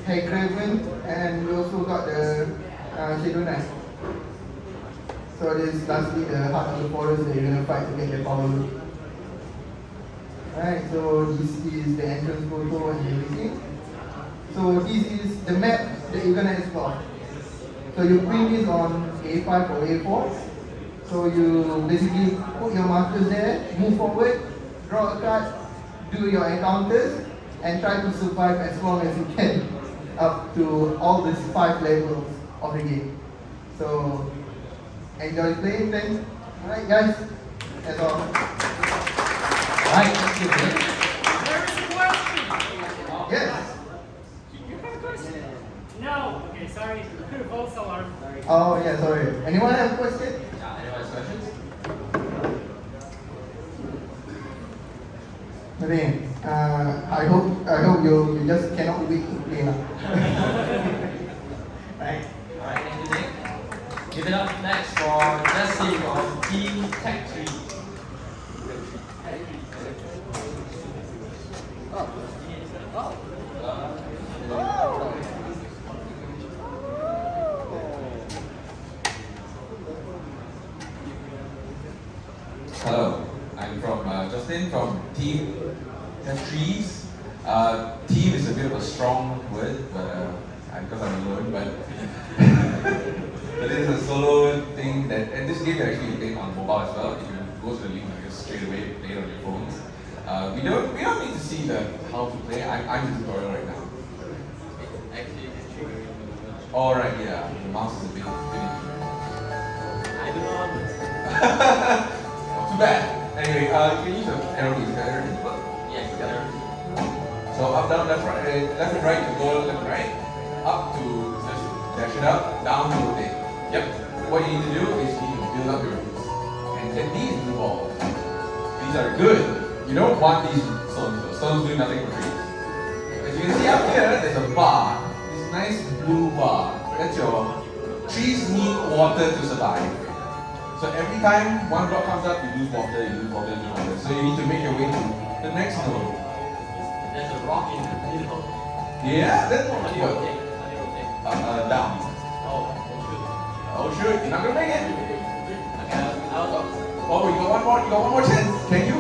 Haggraven, and we also got the Shadow Knight. So this is lastly the heart of the forest that you're gonna fight to get the PowerRoot. Alright, so this is the entrance photo and everything. So this is the map that you're gonna explore. So you print this on A5 or A4. So you basically put your markers there, move forward, draw a card, do your encounters, and try to survive as long as you can up to all these 5 levels of the game. So enjoy playing then. Alright guys, that's all. Right, thank you. There is a question. Yes. You have a question? No. Okay, sorry. False alarm. Oh yeah, sorry. Anyone have a question? Anyone has questions? Nothing. I hope you just cannot wait to play now. Right. Alright, thank you, Nick. Give it up next for Jesse from Team Tetrees. Hello, I'm from Justin from Team Tetrees. Team is a bit of a strong word, but because I'm alone, but it is a solo thing that, and this game is actually played on mobile as well. If you go to the link, you just straight away play it on your phones. We don't need to see how to play. I'm the tutorial right now. Actually, it's triggering the movement. All right, yeah, the mouse is a bit finicky. I do not understand. Too bad. Anyway, you can use the arrow keys. Yes, together. So up, down, left, right, left and right to go left and right. Up to just dash it up, down to rotate. Yep. What you need to do is you need to build up your roots. And get these blue balls. These are good. You don't want these stones though. Stones do nothing for trees. As you can see up here, there's a bar. This nice blue bar. That's your trees need water to survive. So every time one block comes up, you lose water, you lose water, you lose water. So you need to make your way to the next node. There's a rock in the middle. Yeah, that's How do you what. rotate? How do you rotate? Down. Oh, shoot. Oh shoot, you're not gonna make it. Okay, I'll Oh, you got one more chance. Can you?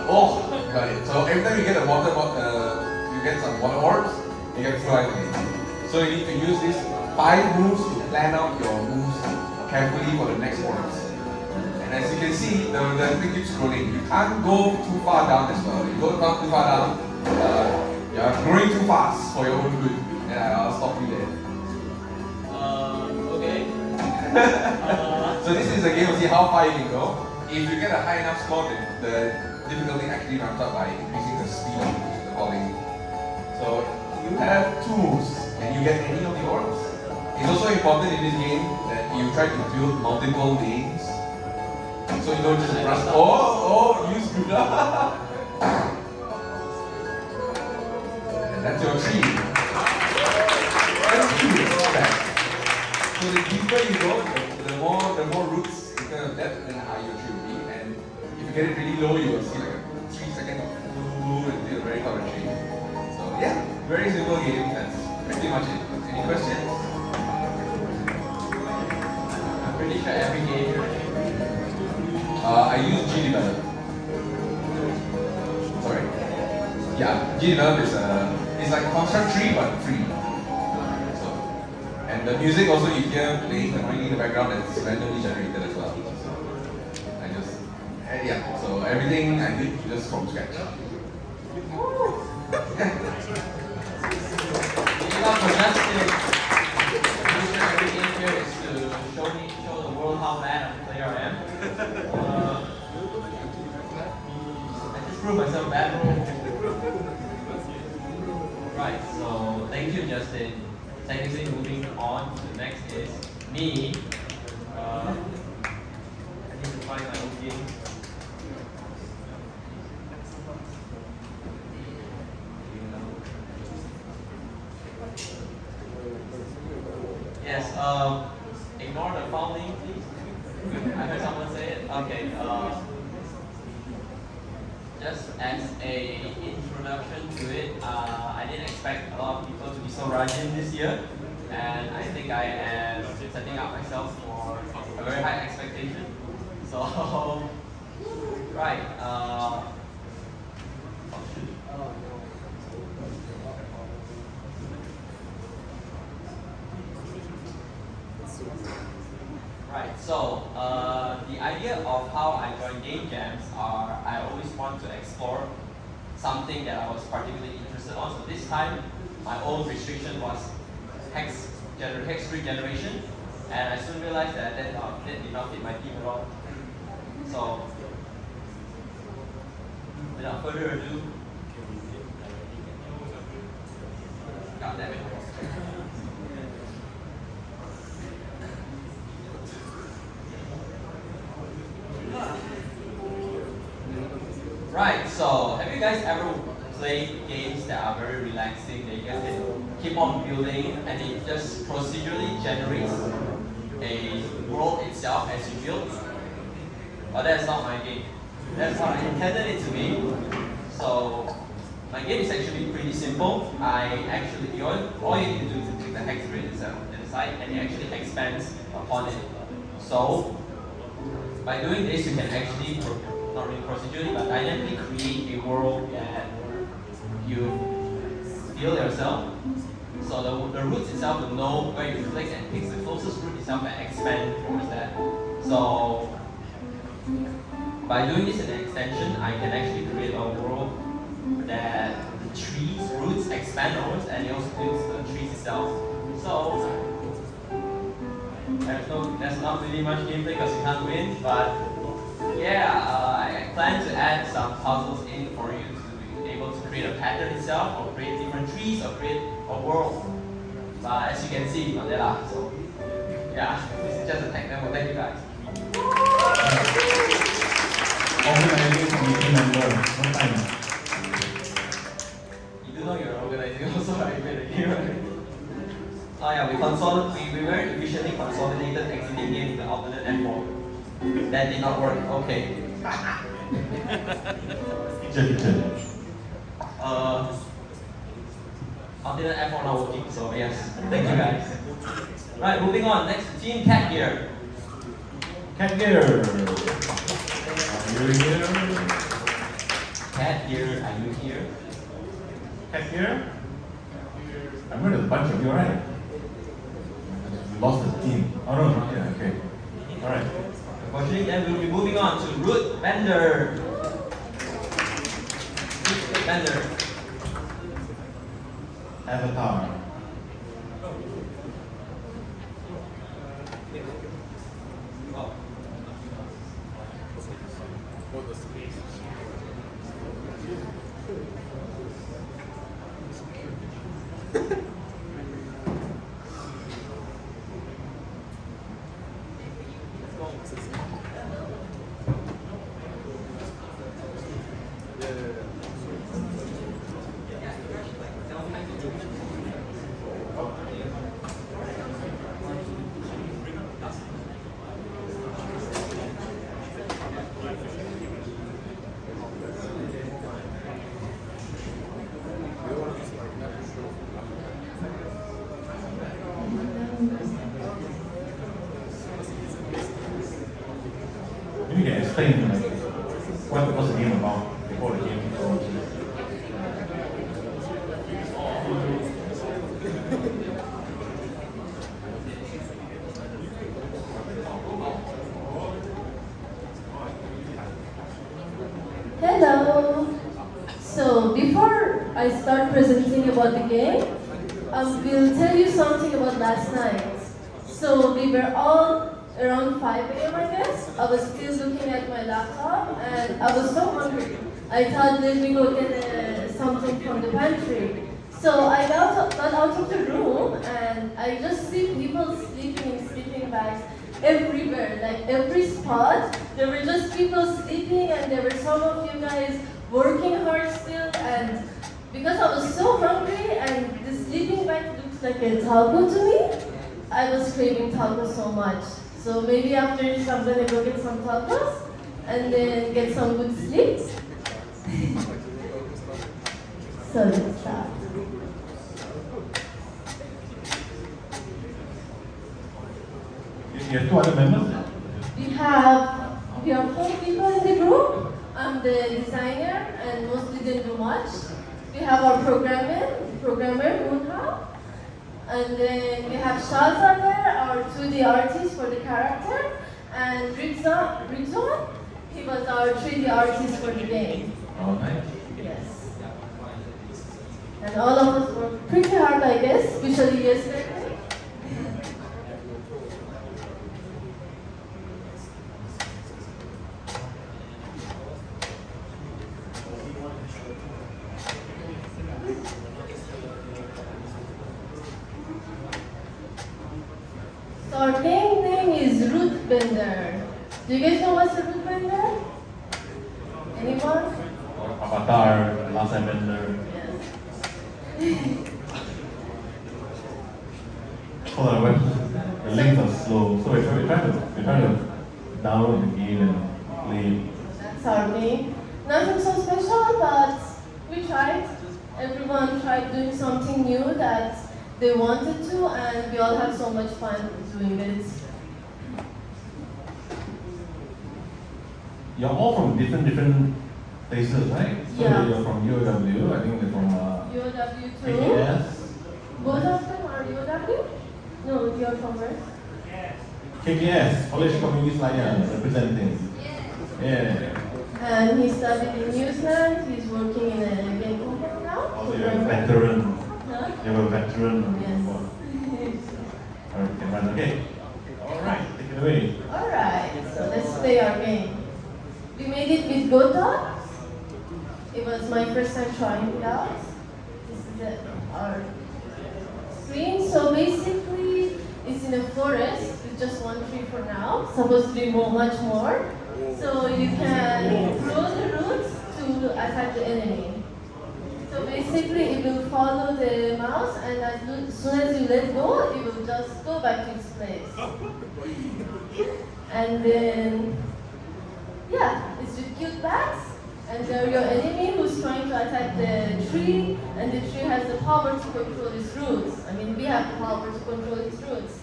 Oh, got it. So every time you get a you get some water orbs, you get fly again. So you need to use these 5 moves to plan out your moves carefully for the next orbs. And as you can see, the thing keeps scrolling. You can't go too far down as well. If you go too far down, you're growing too fast for your own good. And I'll stop you there. Okay. So this is a game to see how far you can go. If you get a high enough score, the difficulty actually ramps up by increasing the speed of the falling. So you have 2 moves. Can you get any of the orbs? It's also important in this game that you try to build multiple lanes. So you don't just rush. You screwed up. And that's your tree. So the deeper you go, the more roots in terms of depth, then the higher your tree will be. And if you get it really low, you will see like a 3 seconds of blue until a very common tree. So yeah, very simple game. That's pretty much it. Any questions? I'm pretty sure every game. I use GDevelop. Sorry? Yeah, GDevelop is it's like construct tree but free. So, and the music also you hear playing annoyingly in the background that's randomly generated as well. So so everything I did just from scratch. Give up for Justin. Every game here is to show the world how bad of a player I am. I just proved myself bad. Right, so thank you, Justin. Technically, moving on to the next is me. I need to find my own game. Yes, ignore the founding, please. I heard someone say it. Okay, just as a introduction to it, I didn't expect a lot of people to be so Rajin this year, and I think I am setting up myself for a very high expectation. So, right, want to explore something that I was particularly interested on. So this time, my own restriction was hex tree generation, and I soon realized that did not fit my team at all. So, without further ado, God damn it. Right, so have you guys ever played games that are very relaxing, that you guys can keep on building and it just procedurally generates a world itself as you build? But that's not my game. That's what I intended it to be. So my game is actually pretty simple. All you need to do is to take the hex grid itself to the side and it actually expands upon it. So by doing this, you can actually not really procedurally, but dynamically create a world that you feel yourself. So the roots itself will know where you click and picks the closest root itself and expand towards that. So by doing this in an extension, I can actually create a world that the trees, roots expand outwards and it also builds the trees itself. So there's not really much gameplay because you can't win, but yeah, I plan to add some puzzles in for you to be able to create a pattern itself, or create different trees, or create a world. But as you can see, not that. So yeah, this is just a tech demo. Thank you guys. Organizing committee member, what time? You do know you're organizing also, right? You made a game, right? Oh yeah, we very efficiently consolidated exiting games with the alternate F4. That did not work. Okay. Alternate F4 not working, so yes. Thank you guys. Right, moving on. Next, Team Cat Gear. Cat Gear. Are you here? Cat Gear, are you here? Cat Gear? I heard there's a bunch of you, right? We lost the team. Oh no, not here. Okay. Alright. Unfortunately, then we'll be moving on to Root Vendor. Vendor. Avatar. Maybe you can explain what's the game about before the game goes. Hello. So before I start presenting about the game, I will tell you something about last night. So we were all around 5 a.m. I guess. I was still looking at my laptop and I was so hungry. I thought, let me go get something from the pantry. So I got out of the room and I just see people sleeping in sleeping bags everywhere, like every spot. There were just people sleeping and there were some of you guys working hard still, and because I was so hungry and the sleeping bag looked like a taco to me, I was craving tacos so much. So maybe after this I'm gonna go get some tacos and then get some good sleep. So that's that. You have two other members? We have 4 people in the group. I'm the designer and mostly didn't do much. We have our programmer, Nuha. And then we have Shaza there, our 2D artist for the character. And Ridzuan, He was our 3D artist for the game. Oh, nice. Yes. And all of us worked pretty hard, I guess, especially yesterday. So our game name is Root Bender. Do you guys know what's a root bender? Anyone? Avatar, Last Airbender. Hold on, wait. The links are slow, so we're trying to download the game and play it. That's our game. Nothing so special, but we tried. Everyone tried doing something new that they wanted to, and we all had so much fun doing it. You're all from different places, right? So Yeah. you're from UOW, I think they're from UOW too. KKS. Both of them are UOW? No, you're from where? KKS, College Community Selayang, representing. Yeah. And he studied in New Zealand. He's working in a game company now. Also, you're a veteran. Huh? You're a veteran. Yes. Alright, you can run. Okay. Alright, take it away. Alright, so let's play our game. We made it with Godot. It was my first time trying it out. This is our screen. So basically, it's in a forest with just one tree for now. Supposed to be much more. So you can throw the roots to attack the enemy. So basically, it will follow the mouse, and as soon as you let go, it will just go back to its place. And then, yeah, it's with cute bats, and they're your enemy who's trying to attack the tree, and the tree has the power to control its roots. I mean, we have the power to control its roots.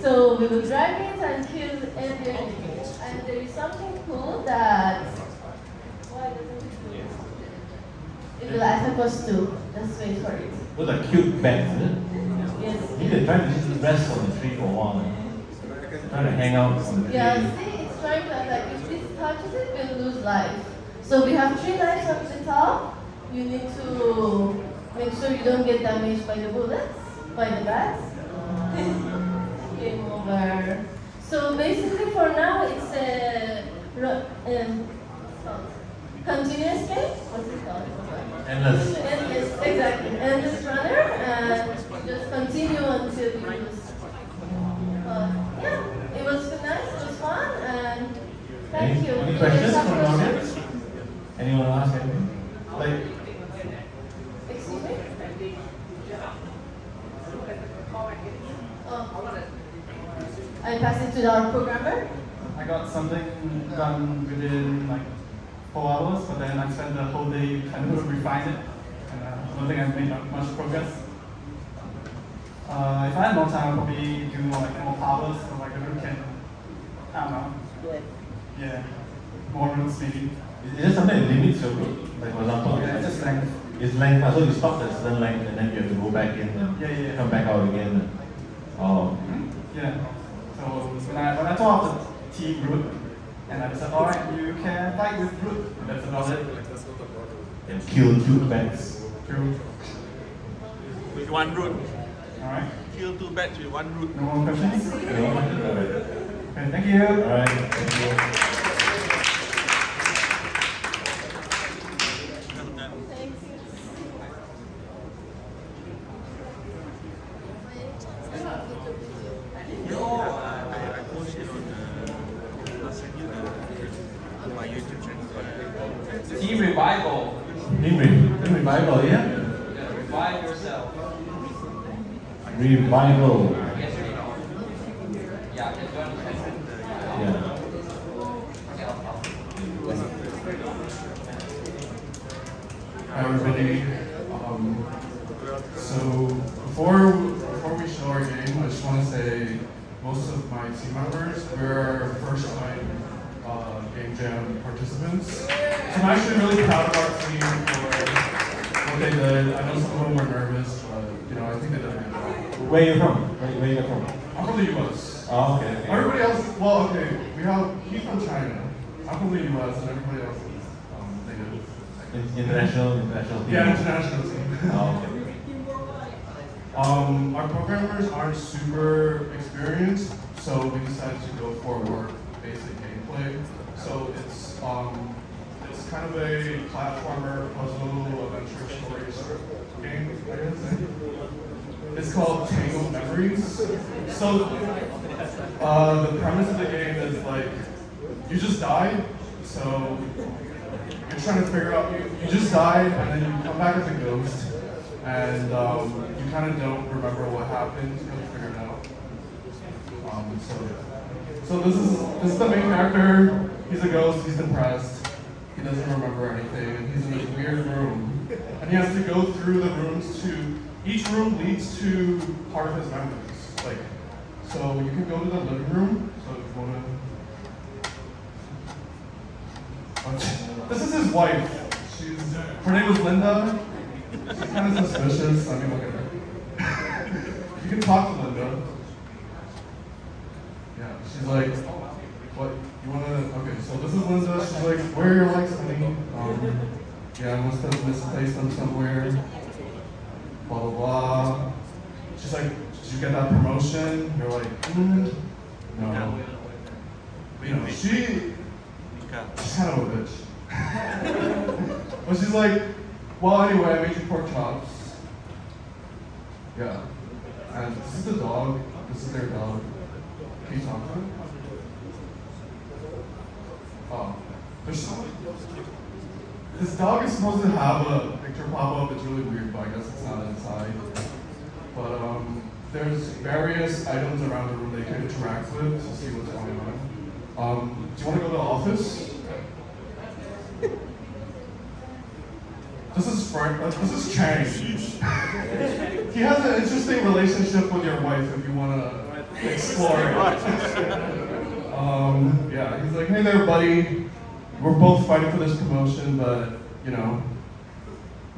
So we will drag it and kill every enemy. And there is something cool that, why doesn't it do it? It will attack us too. Just wait for it. Those are cute bats, isn't it? Yes. You can try to just rest on the tree for a while. Try to hang out on the tree. Yeah, see, it's trying to attack. If this touches it, we'll lose life. So we have 3 lives on the top. You need to make sure you don't get damaged by the bullets, by the bats. Game over. So basically for now, it's a continuous game. What's it called? Endless. Endless, exactly. Endless runner, and just continue until you lose. Yeah, it was nice, it was fun, and thank you. Any questions from the audience? Anyone ask anything? Like, Excuse me? I pass it to our programmer. I got something done within like 4 hours, but then I spent the whole day trying to refine it, and I don't think I've made much progress. If I had more time, I'd probably do more powers, so like a root can, I don't know. Yeah, more roots maybe. is there something that limits your route? Like for example, Yeah, it's just length. It's length, so you stop at a certain length and then you have to go back in and come back out again. Oh. Yeah. So when I told off the team root, and I said, alright, you can fight with root. And that's about it. And kill 2 bats. True. With one root. Alright. Kill 2 bats with one root. No more questions? No. Okay, thank you. Alright, thank you. Team revival. Team revival, yeah? Yeah, revive yourself. Revival. Yes or no? Yeah, just go ahead. Yeah. Hi everybody. So before we show our game, I just want to say most of my team members were first time Game Jam participants. So I'm actually really proud of our team for what they did. I know some of them were nervous, but I think they did a good job. Where are you from? Where are you from? I'm from the US. Oh, okay. Everybody else, well, okay, he's from China. I'm from the US and everybody else is native. International team? Yeah, international team. Oh, okay. Our programmers aren't super experienced, so we decided to go for more basic gameplay. So it's kind of a platformer, puzzle, adventure, story sort of game, I guess. It's called Tangled Memories. So the premise of the game is like, you just died, so you're trying to figure out, you just died and then you come back as a ghost, and you kind of don't remember what happened, you really figure it out. So this is the main character. He's a ghost, he's depressed, he doesn't remember anything, and he's in this weird room. And he has to go through the rooms each room leads to part of his memories. Like, so you can go to the living room, so if you wanna... This is his wife. Her name is Linda. She's kind of suspicious. I mean, look at her. You can talk to Linda. Yeah, she's like, what, you wanna, okay, so this is Linda. She's like, where are your likes, honey? Yeah, I must have misplaced them somewhere. Blah, blah, blah. She's like, did you get that promotion? You're like, no. You know, she's kind of a bitch. But she's like, well, anyway, I made you pork chops. Yeah. And this is the dog. This is their dog. Can you talk to him? Oh. This dog is supposed to have a picture pop up. It's really weird, but I guess it's not inside. But there's various items around the room they can interact with to see what's going on. Do you want to go to the office? This is Chang. He has an interesting relationship with your wife if you want to explore it. Yeah, he's like, hey there, buddy. We're both fighting for this promotion, but, you know,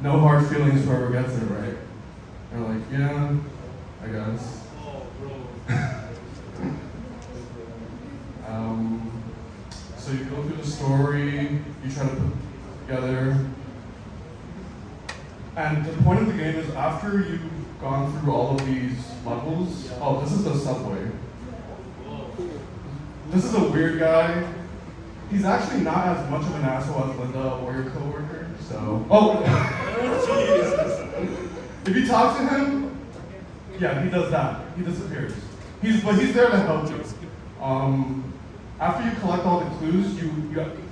no hard feelings whoever gets it, right? They're like, yeah, I guess. So you go through the story, you try to put it together. And the point of the game is after you've gone through all of these levels, oh, this is the subway. This is a weird guy. He's actually not as much of an asshole as Linda or your coworker, so. Oh! If you talk to him, yeah, he does that. He disappears. But he's there to help you. After you collect all the clues, you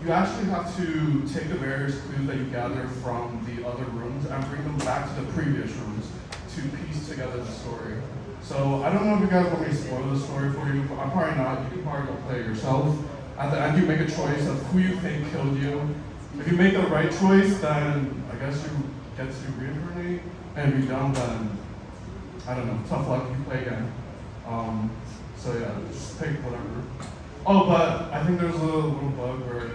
actually have to take the various clues that you gather from the other rooms and bring them back to the previous rooms to piece together the story. So I don't know if you guys want me to spoil the story for you, but I'm probably not. You can probably go play it yourself. At the end, you make a choice of who you think killed you. If you make the right choice, then I guess you get to reincarnate. And if you don't, then I don't know. Tough luck. You play again. So yeah, just pick whatever. Oh, but I think there's a little bug where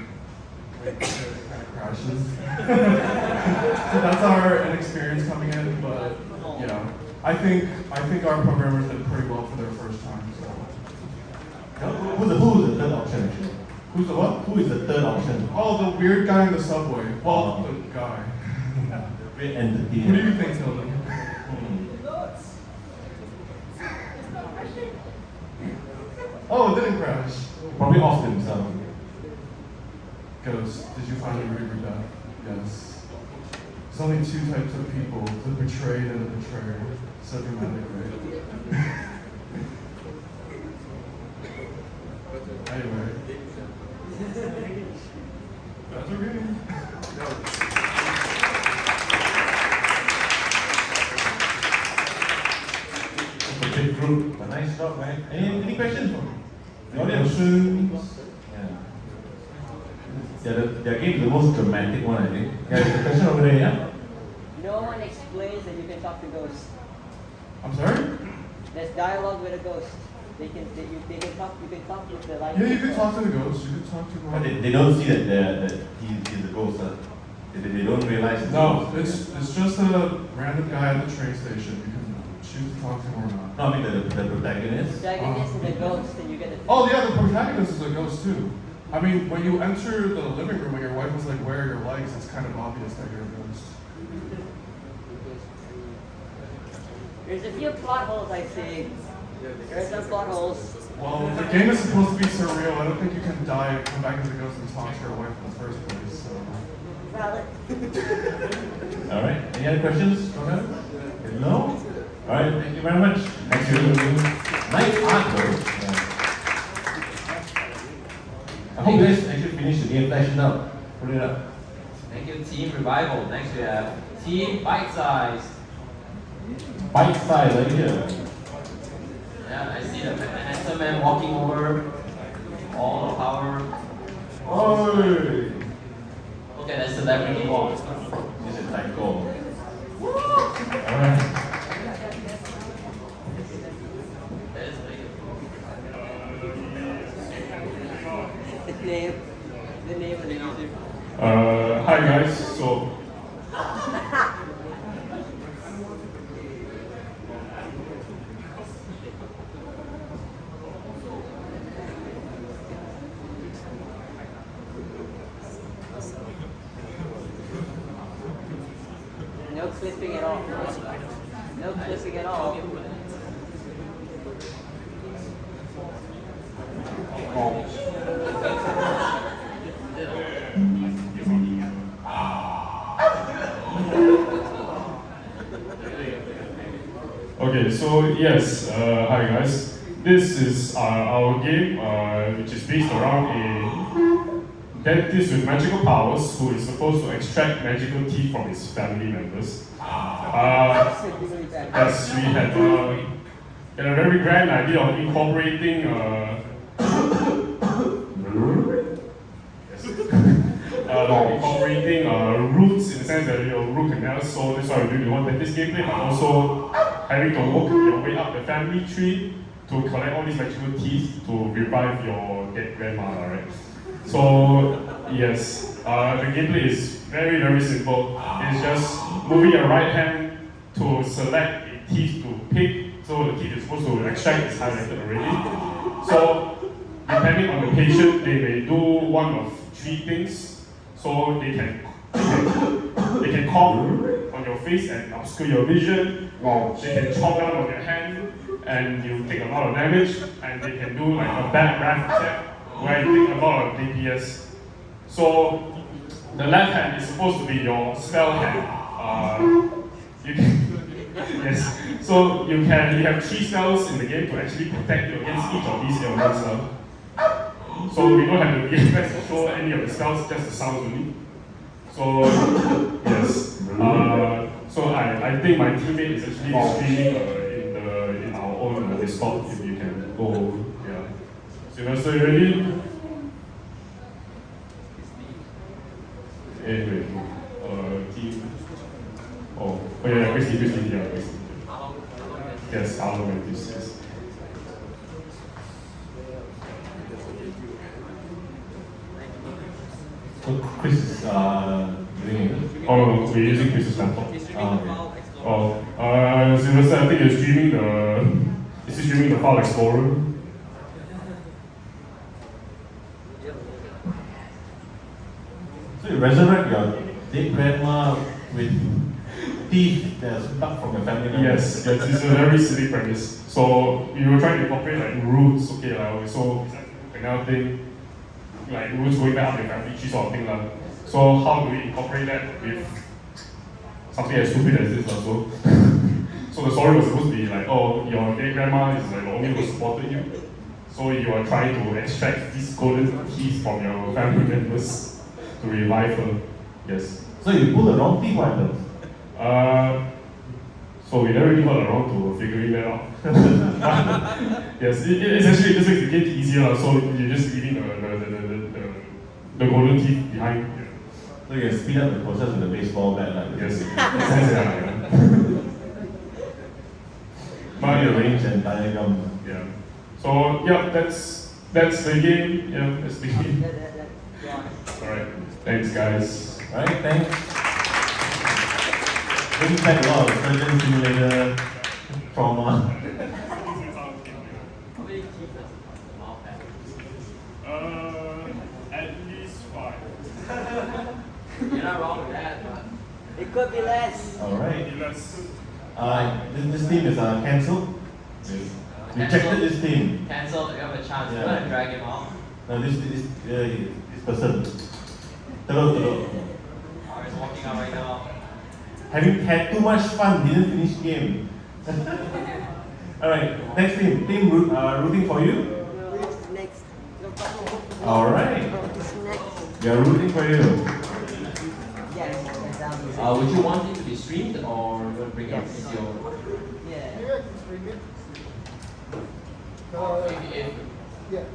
it kind of crashes. So that's our inexperience coming in, but yeah, I think our programmers did pretty well for their first time. So. Who's the third option actually? Who's the what? Who is the third option? Oh, the weird guy in the subway. Well, the guy. The weird entity. Who do you think killed him? Oh, it didn't crash. Probably off himself. Ghost, did you finally read your death? Yes. There's only two types of people, the betrayed and the betrayer. So dramatic, right? Anyway. That's okay. It's a big group, but nice job, man. Any questions from the audience? Yeah, their game is the most dramatic one, I think. Yeah, there's a question over there, yeah? No one explains that you can talk to ghosts. I'm sorry? There's dialogue with a ghost. They can talk. You can talk with the light. Yeah, you can talk to the ghost. You can talk to. But they don't see that he's a ghost. They don't realize. No, it's just a random guy at the train station. You can choose to talk to him or not. No, I mean the protagonist. The protagonist is a ghost, and you get a. Oh yeah, the protagonist is a ghost too. I mean, when you enter the living room and your wife was like, "Where are your legs?" It's kind of obvious that you're a ghost. There's a few plot holes, I see. There are some plot holes. Well, the game is supposed to be surreal. I don't think you can die and come back as a ghost and talk to your wife in the first place. So. Valid. All right. Any other questions from them? No? All right. Thank you very much. Thank you. Nice art, though. I hope you guys actually finished the game. Flash it up. Put it up. Thank you, Team Revival. Next we have Team Byte Sized. Byte Sized, right here. Yeah, I see the handsome man walking over. All the power. Oi! Look at that celebrity walk. This is like gold. Alright. The name of the user. Hi guys. So. No clipping at all. No clipping at all. Okay, so yes, hi guys. This is our game, which is based around a dentist with magical powers who is supposed to extract magical teeth from his family members. Yes, we had a very grand idea of incorporating incorporating roots in the sense that root canals, so that's why we do the one dentist gameplay, but also having to work your way up the family tree to collect all these magical teeth to revive your dead grandmother, right? So, yes, the gameplay is very, very simple. It's just moving your right hand to select a teeth to pick, so the teeth is supposed to extract is highlighted already. So, depending on the patient, they may do one of three things. So they can cough on your face and obscure your vision. They can chop down on your hand and you take a lot of damage. And they can do like a bad breath attack where you take a lot of DPS. So the left hand is supposed to be your spell hand. You can, yes. So you have 3 spells in the game to actually protect you against each of these ailments. So we don't have the effects to show any of the spells, just the sounds only. So yes. So I think my teammate is actually streaming in our own Discord. If you can go, yeah. So you ready? Anyway, team. Oh yeah, Christy, yeah, Christy. Yes, how long is this? Yes. So Chris is doing it. Oh no, we're using Chris's laptop. Okay. Sylvester, I think you're streaming the File Explorer. So you resurrect your dead grandma with teeth that are stuck from your family members. Yes, it's a very silly premise. So you were trying to incorporate like roots, okay, like so another thing, like roots going back up your family tree sort of thing. So how do we incorporate that with something as stupid as this also? So the story was supposed to be like, oh, your dead grandma is like the only one who supported you. So you are trying to extract these golden teeth from your family members to revive her. Yes. So you pull the wrong teeth, what happens? So we never really got around to figuring that out. Yes, it's actually just makes the game easier. So you're just leaving the golden teeth behind. Yeah. So you can speed up the process with the baseball bat, like yes. But your range and diagram. Yeah. So yeah, that's the game. Yeah, that's the game. Alright. Thanks guys. Alright, thanks. Brings back a lot of Surgeon Simulator trauma. It could be less. Alright. This team is cancelled. Rejected this team. Cancelled, you have a chance. Yeah. You want to drag him out? No, this person. Hello. Oh, he's walking out right now. Having had too much fun, didn't finish game. Alright, next team. Team rooting for you. Next. Alright. We are rooting for you. Yes. Would you want it to be streamed or you want to bring it up with your... Yeah. Yeah.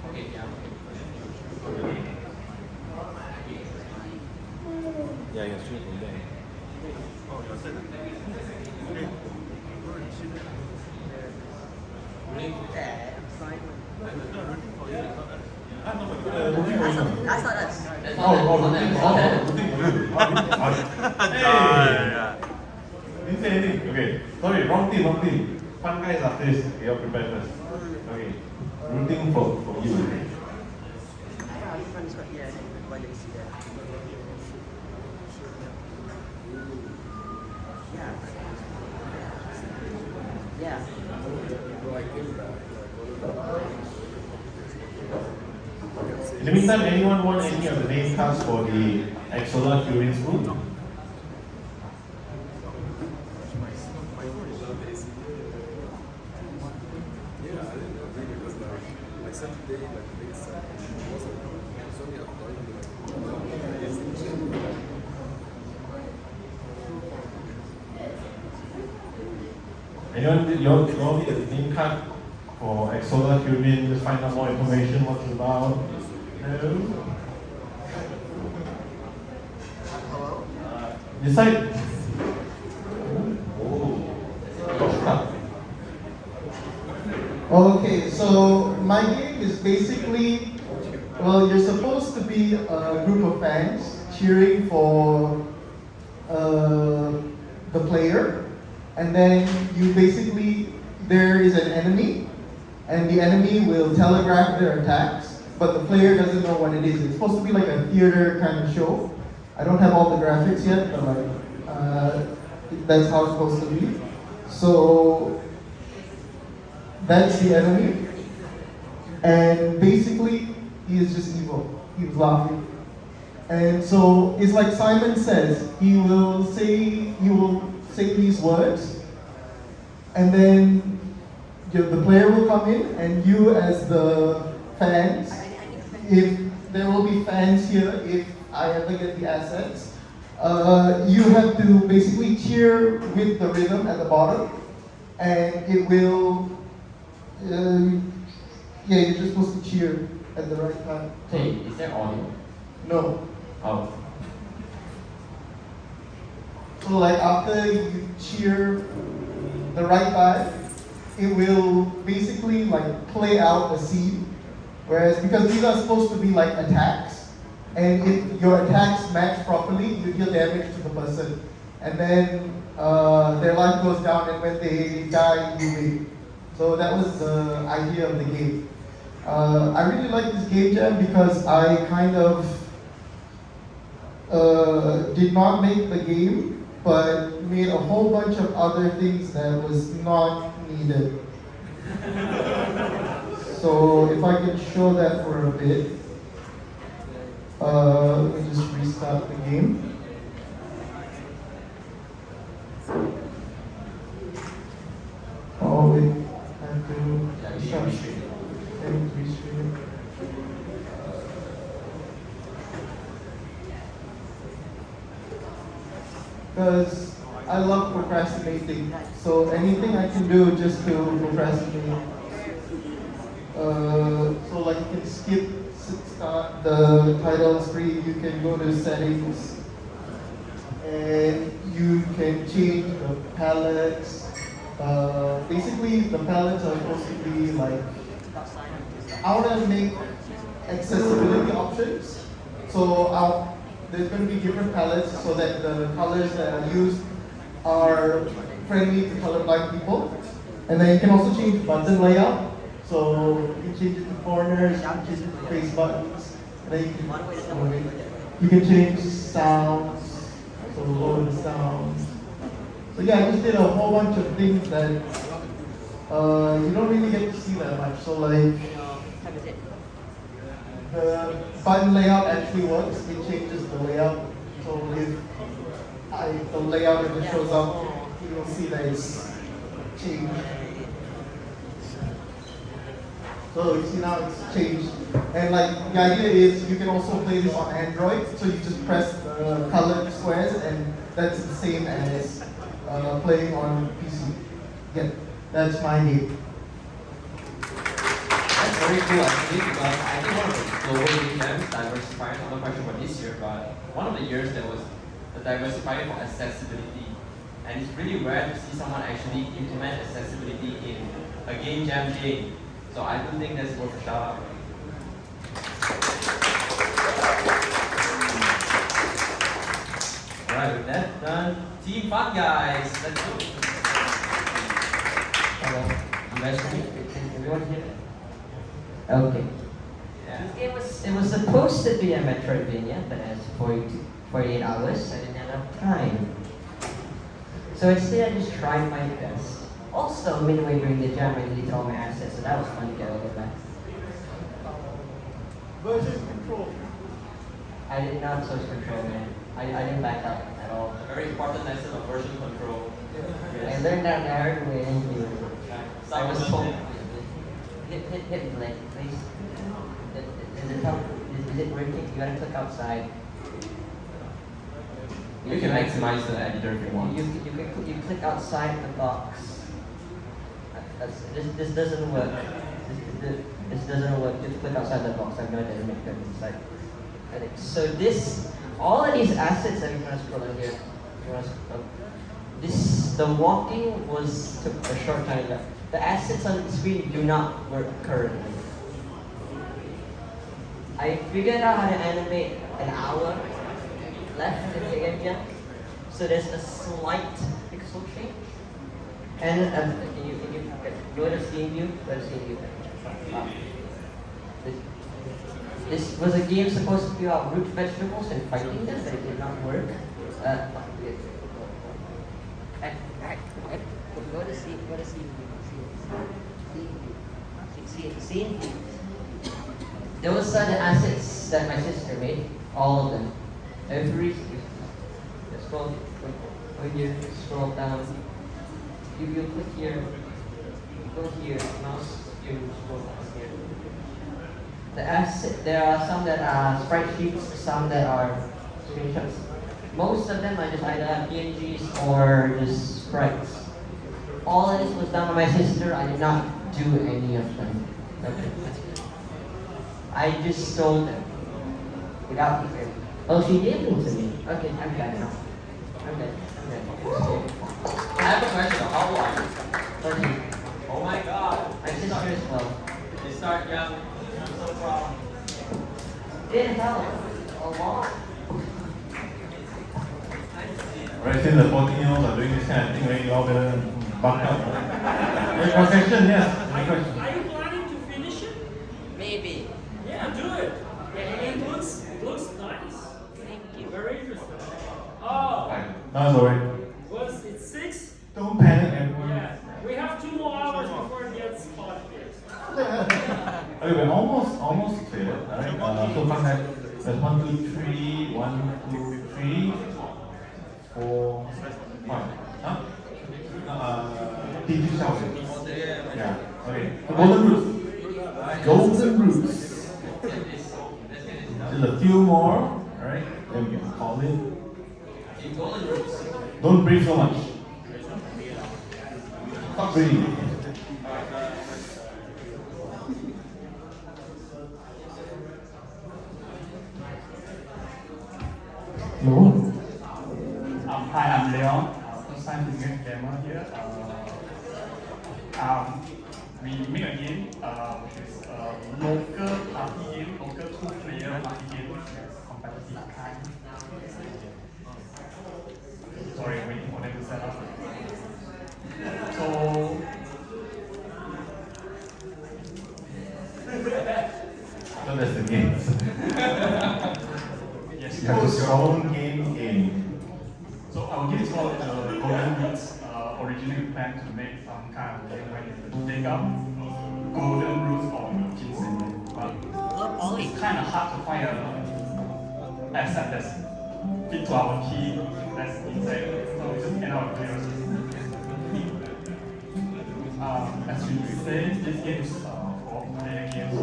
Okay, yeah. Yeah, you can stream from there. Oh, you said That's not us. Didn't say anything. Okay. Sorry, wrong team. Fun guys after this. Okay, you're prepared first. Okay. Rooting for you. Yeah. In the meantime, anyone want any of the name cards for the Axola Curing School? Anyone, you all need a name card for Axola Curing, just find out more information, what it's about. No? This side. Okay, so my game is basically, well, you're supposed to be a group of fans cheering for the player, and then you basically, there is an enemy, and the enemy will telegraph their attacks, but the player doesn't know what it is. It's supposed to be like a theater kind of show. I don't have all the graphics yet, but like, that's how it's supposed to be. So, that's the enemy, and basically, he is just evil. He was laughing. And so, it's like Simon says, he will say these words, and then the player will come in, and you as the fans, if there will be fans here, if I ever get the assets, you have to basically cheer with the rhythm at the bottom, and it will, yeah, you're just supposed to cheer at the right time. Hey, is there audio? No. Oh. So like after you cheer the right time, it will basically like play out a scene. Whereas, because these are supposed to be like attacks, and if your attacks match properly, you deal damage to the person. And then their life goes down, and when they die, you win. So that was the idea of the game. I really like this game jam because I kind of did not make the game, but made a whole bunch of other things that was not needed. So if I can show that for a bit, let me just restart the game. Oh wait, I have to restart. And restream it. Because I love procrastinating, so anything I can do just to procrastinate. So like you can skip start the title screen, you can go to settings, and you can change the palettes. Basically, the palettes are supposed to be like, I want to make accessibility options. So there's going to be different palettes so that the colors that are used are friendly to colorblind people. And then you can also change button layout. So you can change it to corners, you can change it to face buttons, and then you can change sounds. So loads down. So yeah, I just did a whole bunch of things that you don't really get to see that much. So like the button layout actually works. It changes the layout. So if the layout if it shows up, you'll see that it's changed. So you see now it's changed. And like the idea is you can also play this on Android. So you just press the colored squares and that's the same as playing on PC. Yeah, that's my game. That's very cool actually, because I think one of the global game jams diversifiers, I'm not quite sure about this year, but one of the years there was a diversifier for accessibility. And it's really rare to see someone actually implement accessibility in a game jam game. So I do think that's worth a shout out. Alright, with that done, Team Fun guys, let's go. Hello. You guys hear me? Can everyone hear me? Okay. Yeah. This game it was supposed to be a Metroidvania, but as 48 hours, I didn't have enough time. So instead, I just tried my best. Also, midway during the jam, I deleted all my assets, so that was fun to get over that. Version control. I did not source control, man. I didn't back up at all. A very important lesson of version control. I learned that the hard way. I was told. Hit the link, please. Is it working? You gotta click outside. You can maximize the editor if you want. You click outside the box. This doesn't work. This doesn't work. Just click outside the box. I've no idea to make them inside. So all of these assets that you're gonna scroll in here. The walking took a short time left. The assets on the screen do not work currently. I figured out how to animate an hour left in the game jam. So there's a slight pixel change. And can you go to scene view? Go to scene view. This was a game supposed to be about root vegetables and fighting them, but it did not work. Go to scene view. Those are the assets that my sister made, all of them. Every scroll here, scroll down. You click here, you go here, mouse, you scroll down here. There are some that are sprite sheets, some that are screenshots. Most of them are just either PNGs or just sprites. All of this was done by my sister. I did not do any of them. Okay. I just stole them without even. Oh, she gave them to me. Okay, I'm good now. I'm good. I have a question. How old are you? 13. Oh my god. My sister is 12. You start young. I'm so proud. Didn't help a lot. Right, since the 14-year-olds are doing this kind of thing, right, you all better buck up. Any question? Yes. Any question? Are you planning to finish it? Maybe. Yeah, do it. It looks nice. Thank you. Very interesting. Oh, No, it's alright. was it 6? Don't panic, everyone. Yeah. We have 2 more hours before it gets hot here. Okay, we're almost clear. Alright, so far there's 1, 2, 3, 1, 2, 3, 4, 5. Huh? Teaching shelf. Yeah. Okay. The golden roots. Golden roots. Just a few more. Alright. Then we can call it. Golden roots. Don't breathe so much. Stop breathing. Hello. Hi, I'm Leon. First time to Game Gamer here. We make a game which is a local party game, local 2-player party game, which is competitive kind. Sorry, waiting for them to set up. So that's the game. Yes, You have your own game. plan to make some kind of game where you dig up golden roots or European segment, but it's kind of hard to find a asset that's fit to our key that's inside, so we just end up doing as you say, this game is for player game, so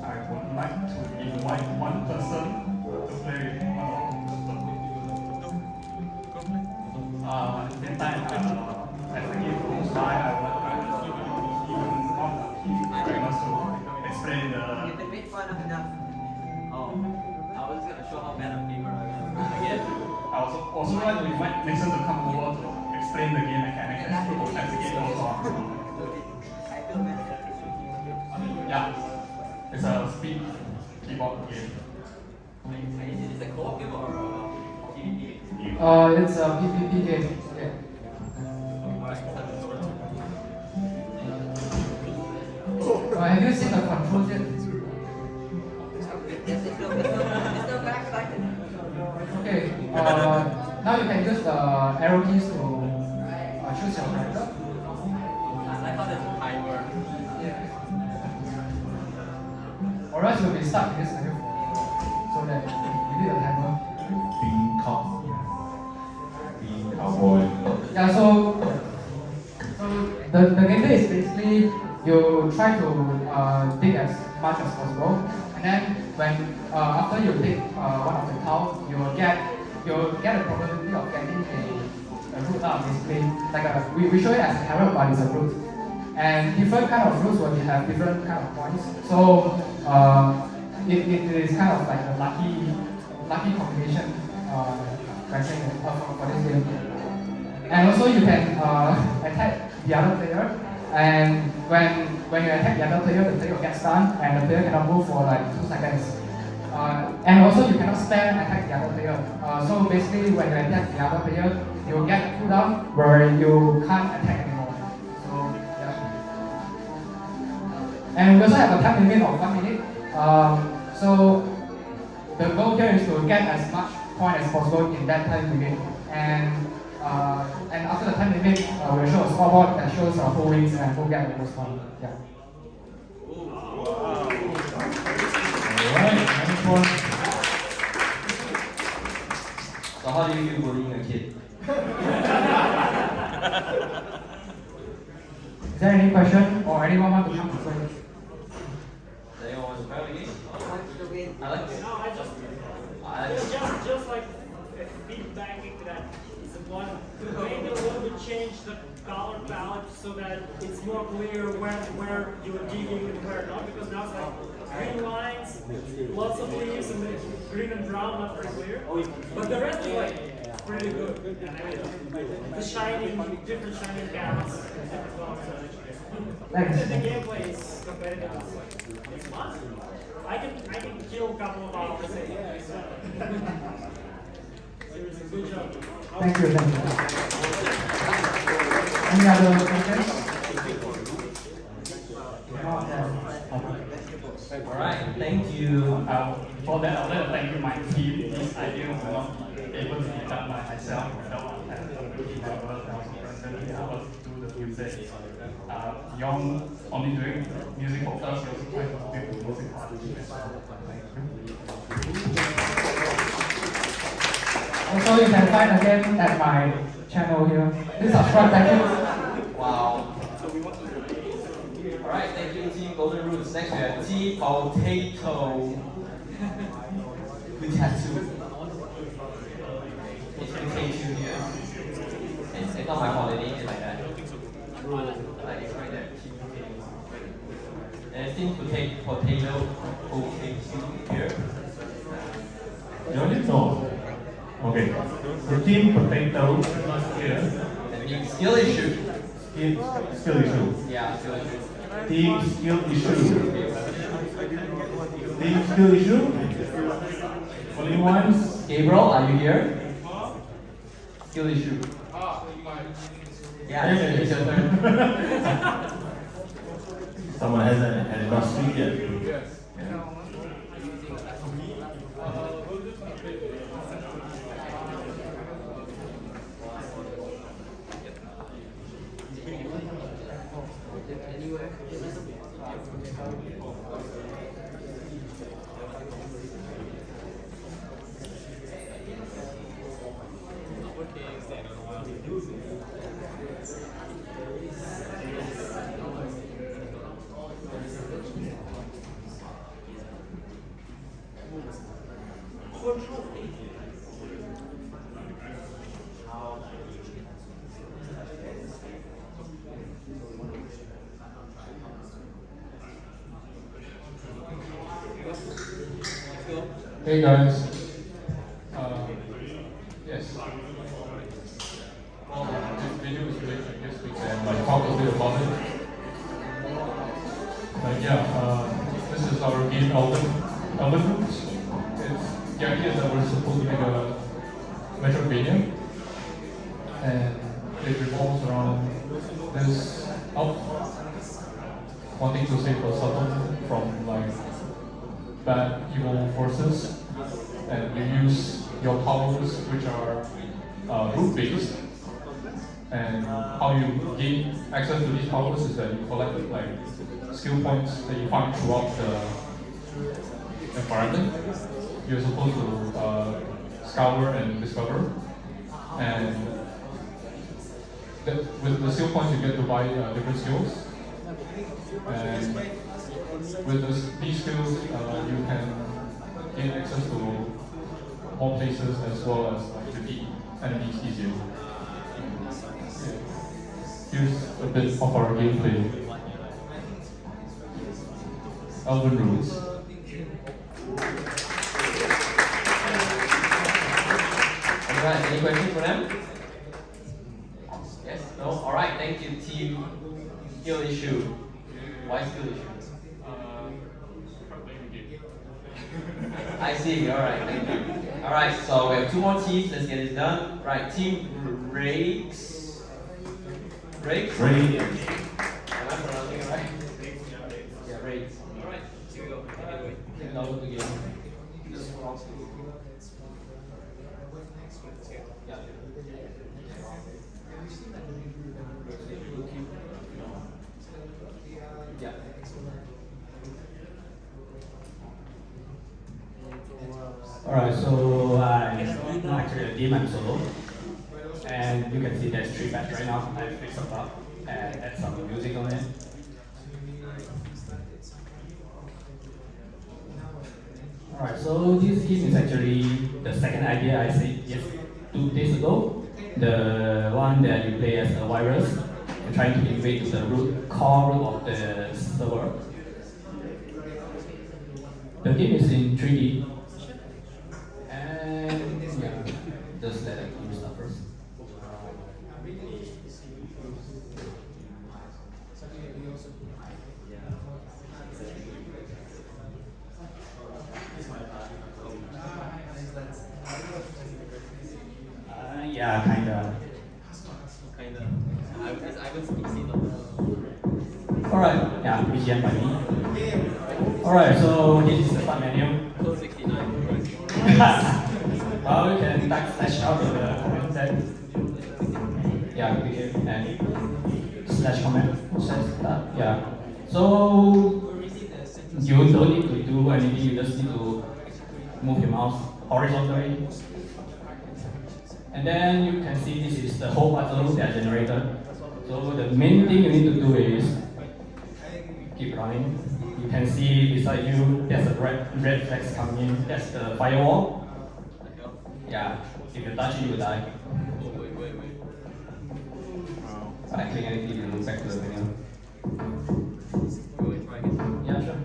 I would like to invite one person to play with one of at the same time, as the game goes by, I would even not very much to explain the. They made fun of enough. Oh, I was gonna show how bad of gamer I am. Again. I also like to invite Nixon to come over to explain the game mechanics as the game goes on. Yeah, it's a speed keyboard game. Is it a co-op game or PvP? It's a PvP game. Yeah. Have you seen the controls yet? Okay. Now you can use the arrow keys to choose your character. I thought there's a timer. Or else you'll be stuck in this menu so that you need a timer. Bean cowboy. Yeah, so the gameplay is basically you try to dig as much as possible, and then when after you dig one of the cow, you'll get a probability of getting a root out. Basically, like we show it as a carrot, but it's a root. And different kind of roots will have different kind of points. So it is kind of like a lucky combination for this game. And also you can attack the other player. And when you attack the other player, the player gets stunned and the player cannot move for like 2 seconds. And also you cannot spam attack the other player. So basically when you attack the other player, you get a cooldown where you can't attack anymore. So yeah. And we also have a time limit of 1 minute. So the goal here is to get as much point as possible in that time limit. And after the time limit, we'll show a scoreboard that shows who wins and who gets the most point. Yeah. Alright, next one. So how do you feel bullying a kid? Is there any question or anyone want to come to play? Does anyone want to play the game? Alex? No, just like feedbacking to that. One, maybe a little bit change the color palette so that it's more clear where you're digging and where not, because now it's like green lines, lots of leaves, and then green and brown not very clear. But the rest is like pretty good. And I mean, the different shining cats, different colors. And the gameplay is competitive. It's fun. I can kill a couple of hours. Seriously, good job. Thank you. Any other questions? Alright, thank you. For that, I'd like to thank you, my team. This idea was not able to be done by myself without having the team members and also present to help us do the music. Beyond only doing music for us, we also try to do music for others as well. Thank you. Also, you can find again at my channel here. Please subscribe, thank you. Wow. Alright, thank you, Team Golden Roots. Next we have Team Potato. Potato. It's potato here. It's not my fault, the name is like that. Like it's right there, Team Potato. And Team Potato here. You already know. Okay. The team potato is not here. That means skill issue. Skill issue. Yeah, skill issue. Team skill issue. Team skill issue. Only once. Gabriel, are you here? Skill issue. Yeah, it's your turn. Someone hasn't had enough sleep yet. Hey guys. Yes. Well, this video is really I guess we can like talk a bit about it. Like this is our game Element. It's the idea is that we're supposed to make a Metroidvania, and it revolves around this elf wanting to save a subtle from like bad evil forces, and you use your powers, which are root based. And how you gain access to these powers is that you collect like skill points that you find throughout the environment. You're supposed to scour and discover, and with the skill points you get to buy different skills. And with these skills, you can gain access to more places as well as defeat enemies easier. Here's a bit of our gameplay. Elven rules. Alright, any questions for them? Yes? No? Alright, thank you, team. Skill issue. Why skill issue? I see, alright, thank you. Alright, so we have two more teams, let's get this done. Right, team Rakes. Rakes? Am I pronouncing it right? Yeah, Rakes. Alright, here we go. Download the game. Yeah. Alright, so I'm actually a team, I'm solo. And you can see there's 3 bats right now. I fixed it up and add some music on it. Alright, so this game is actually the second idea I said 2 days ago. The one that you play as a virus and trying to invade to the core root of the server. The game is in 3D. And yeah, just let it do stuff first. Yeah, kinda. I was PC Alright, yeah, BGM by me. Alright, so this is the fun menu. Code 69. Well, you can backslash out of the comment set. Yeah, click and slash comment. Yeah. So you don't need to do anything, you just need to move your mouse horizontally. And then you can see this is the whole puzzle that generated. So the main thing you need to do is keep running. You can see beside you there's a red flags coming in. That's the firewall. Yeah, if you touch it, you will die. Right click anything and look back to the menu. Yeah, sure.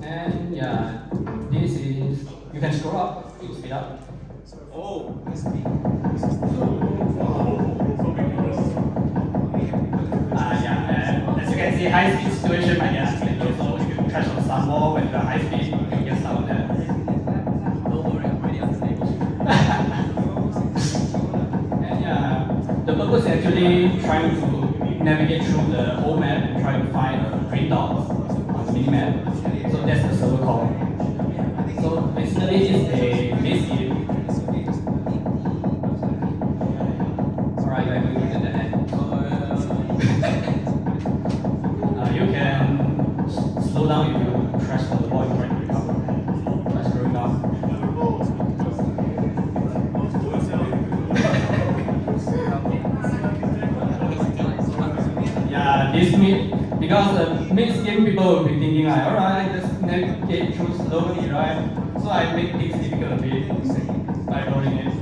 And yeah, this is, you can scroll up to speed up. Oh, yeah, as you can see, high speed situation might get accidental, so if you crash on some wall when you're high speed, you get stuck on there. Don't worry, I'm already unstable. And yeah, the purpose is actually trying to navigate through the whole map and try to find a green dot on the mini map. So that's the server call. So basically, it's a base game. Alright, I will get the end. You can slow down if you crash on the wall, you try to recover. That's going down. this mid, because mid game people will be thinking like, alright, just navigate through slowly, right? So I make things difficult a bit by rolling it.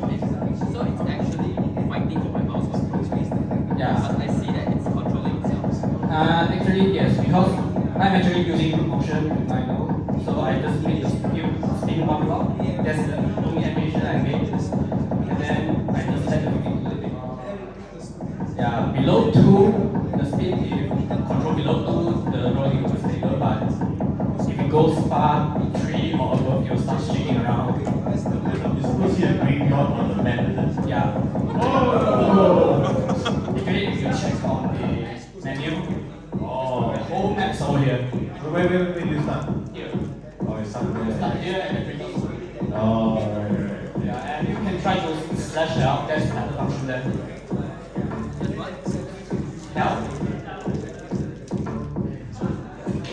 So it's actually fighting for my mouse control. Yeah. But I see that it's controlling itself. Actually, yes, because I'm actually using motion with my node, so I just made the spin one block. That's the only animation I made, and then I just set the speed a little bit. Yeah, below 2, the speed, if control below 2, the rolling will be stable, but if it goes far 3 or above, you'll start shaking around. You're supposed to see a green dot on the map, is it? Yeah. Oh! Actually, if you check on the menu, the whole map's over here. Where you start? Here. Oh, you start here. Start here and the trees. Oh, right. Yeah, and you can try to slash it out. That's another function there. Help.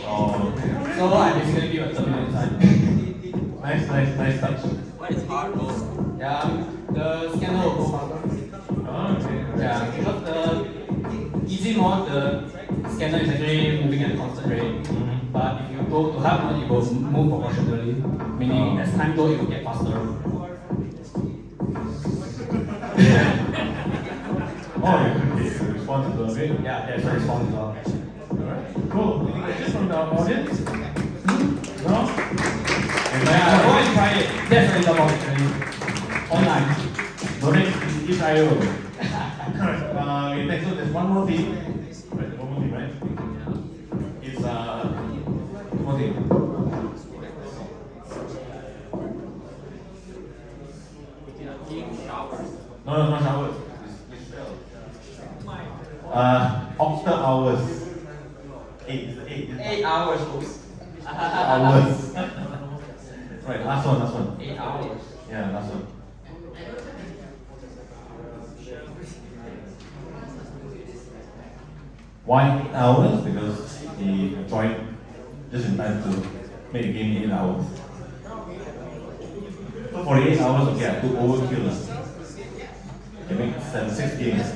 Oh, okay. So I basically give a terminal inside. Nice touch. What is hard mode? Yeah, the scanner will go faster. Oh, okay. Yeah, because the easy mode, the scanner is actually moving at a constant rate. But if you go to hard mode, it will move proportionally. Meaning as time goes, it will get faster. Oh, it's responsible of it? Yeah, that's a responsible. Alright, cool. Any questions from the audience? No? Yeah, go and try it. That's very double actually. Online. Donate itch.io. Alright, okay, thanks. So there's one more thing. Right, one more thing, right? It's one more thing. No, not showers. Octa hours. 8 is 8. 8 hours, folks. Hours. Right, last one. 8 hours. Yeah, last one. Why 8 hours? Because he joined just in time to make the game in 8 hours. So for 8 hours, okay, I took overkill. Can make 6 games.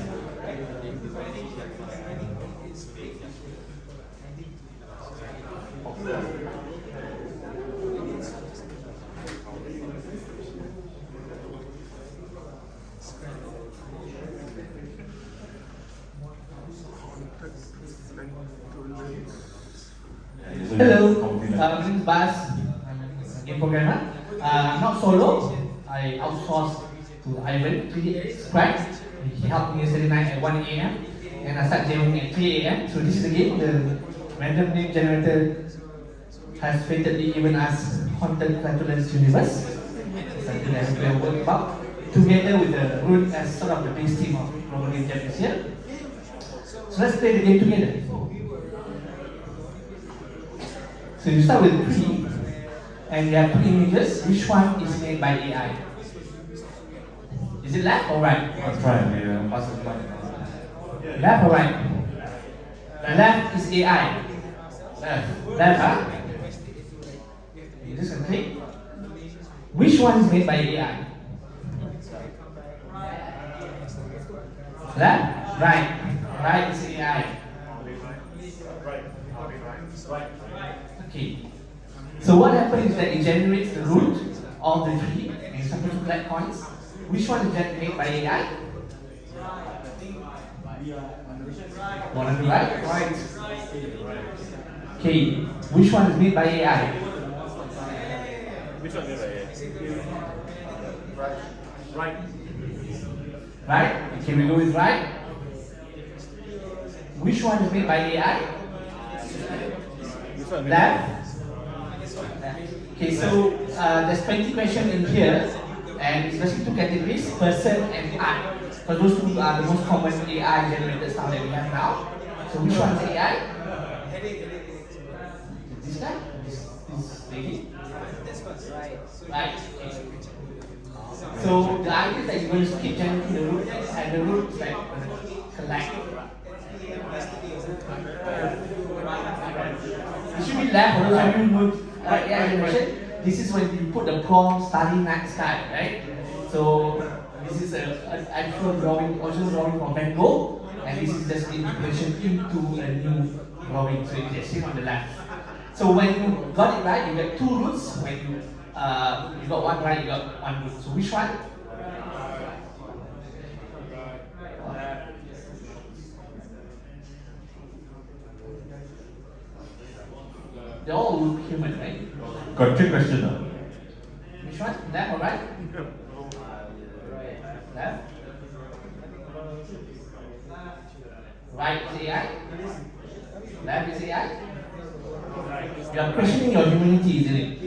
Hello, my name is Bas. I'm a game programmer. I'm not solo. I outsourced to Ivan to Sprite. He helped me yesterday night at 1 a.m. and I start jamming at 3 a.m. So this is the game. The random name generator has fatally given us Haunted Flatulence Universe. Something that we have worked about together with the Root as sort of the base team of Global Game Jam Malaysia. So let's play the game together. So you start with 3, and you have 2 images. Which one is made by AI? Is it left or right? I'll try and pass it by. Left or right? Left is AI. Left. Left, huh? You just can click. Which one is made by AI? Left? Right. Right is AI. Okay. So what happens is that it generates the root of the tree and it's supposed to collect coins. Which one is made by AI? One on the right? Right. Okay. Which one is made by AI? Which one is right? Right. Right? Okay, we go with right. Which one is made by AI? Left. Okay, so there's 20 questions in here, and it's basically 2 categories: person and art. So those 2 are the most common AI generated stuff that we have now. So which one is AI? This guy? This lady? Right. Okay. So the idea is that you're going to keep generating the root, and the root is like collect. It should be left for those of you who AI animation. This is when you put the prompt starry night sky, right? So this is an actual drawing, original drawing from Van Gogh. and this is just integration into a new drawing, so you can see on the left. So when you got it right, you get 2 roots. When you got one right, you got 1 root. So which one? They're all human, right? Got 3 questions now. Which one? Left or right? Left? Right is AI? Left is AI? You are questioning your humanity, isn't it?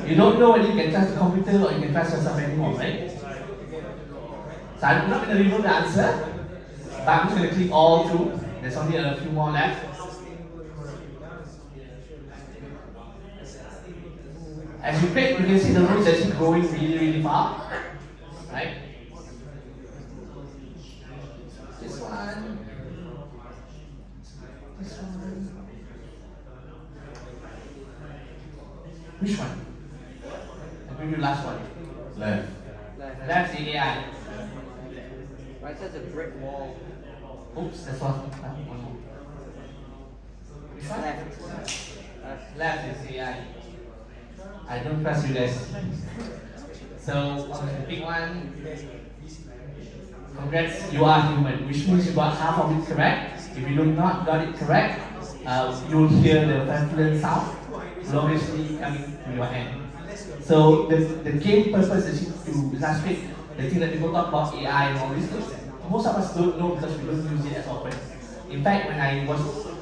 You don't know whether you can trust the computer or you can trust yourself anymore, right? So I'm not going to reveal the answer, but I'm just going to click all through. There's only a few more left. As you click, you can see the root is actually growing really, really far, right? This one. This one. Which one? I'll give you the last one. Left. Left is AI. Right, so it's a brick wall. Oops, that's one. One more. Which one? Left is AI. I don't trust you guys. So, I'm going to pick one. Congrats, you are human, which means you got half of it correct. If you do not got it correct, you will hear the flatulence sound gloriously coming to your end. So, the game purpose is to illustrate the thing that people talk about AI and all these things. Most of us don't know because we don't use it as often. In fact, when I was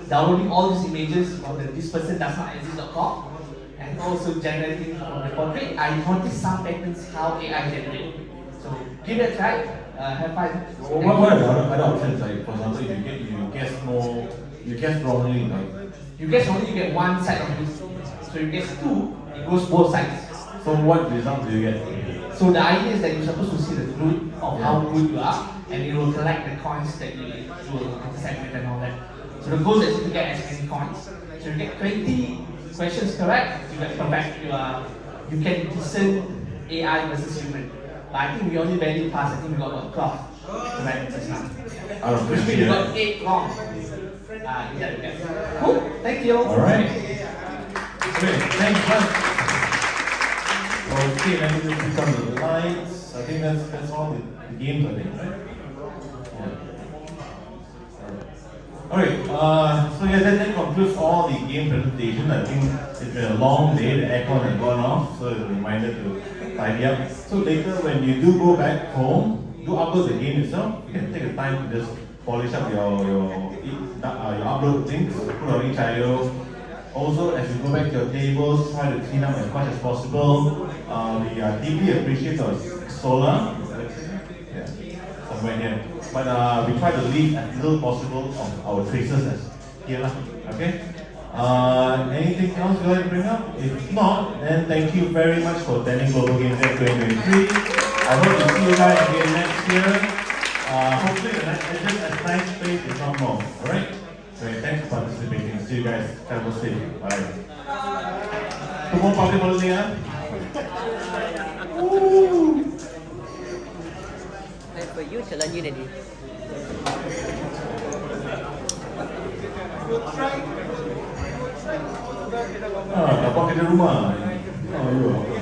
downloading all these images from the this person does not exist.com, and also generating from the portrait, I noticed some patterns how AI generate. So give it a try, have fun. Well, what are the other options? Like for example, if you guess wrongly, like you guess wrongly, you get one side of this. So you guess 2, it goes both sides. So what result do you get? So the idea is that you're supposed to see the root of how good you are, and it will collect the coins that you will intersect with and all that. So the goal is actually to get as many coins. So you get 20 questions correct, you get perfect. You can discern AI versus human. But I think we only barely passed. I think we got about 12 correct just now. Which means we got 8 wrong. Cool. Thank you. All right. Great. Thanks. Okay, let me just pick up the lights. I think that's all the games, I think, right? Alright, so yeah, that concludes all the game presentation. I think it's been a long day, the aircon has gone off, so it's a reminder to tidy up. So later when you do go back home, do upload the game itself, you can take the time to just polish up your upload things, put on each IO. Also, as you go back to your tables, try to clean up as much as possible. We deeply appreciate our solar. Yeah, somewhere here. But we try to leave as little possible of our traces as here. Okay? Anything else you'd like to bring up? If not, then thank you very much for attending Global Game Jam 2023. I hope to see you guys again next year. Hopefully the next just as nice place, if not more. Alright? So thanks for participating. See you guys. Have a good day. Bye. Tomorrow public holiday, huh? And for you, Jalan Unity. Dapat kerja rumah. Oh, you.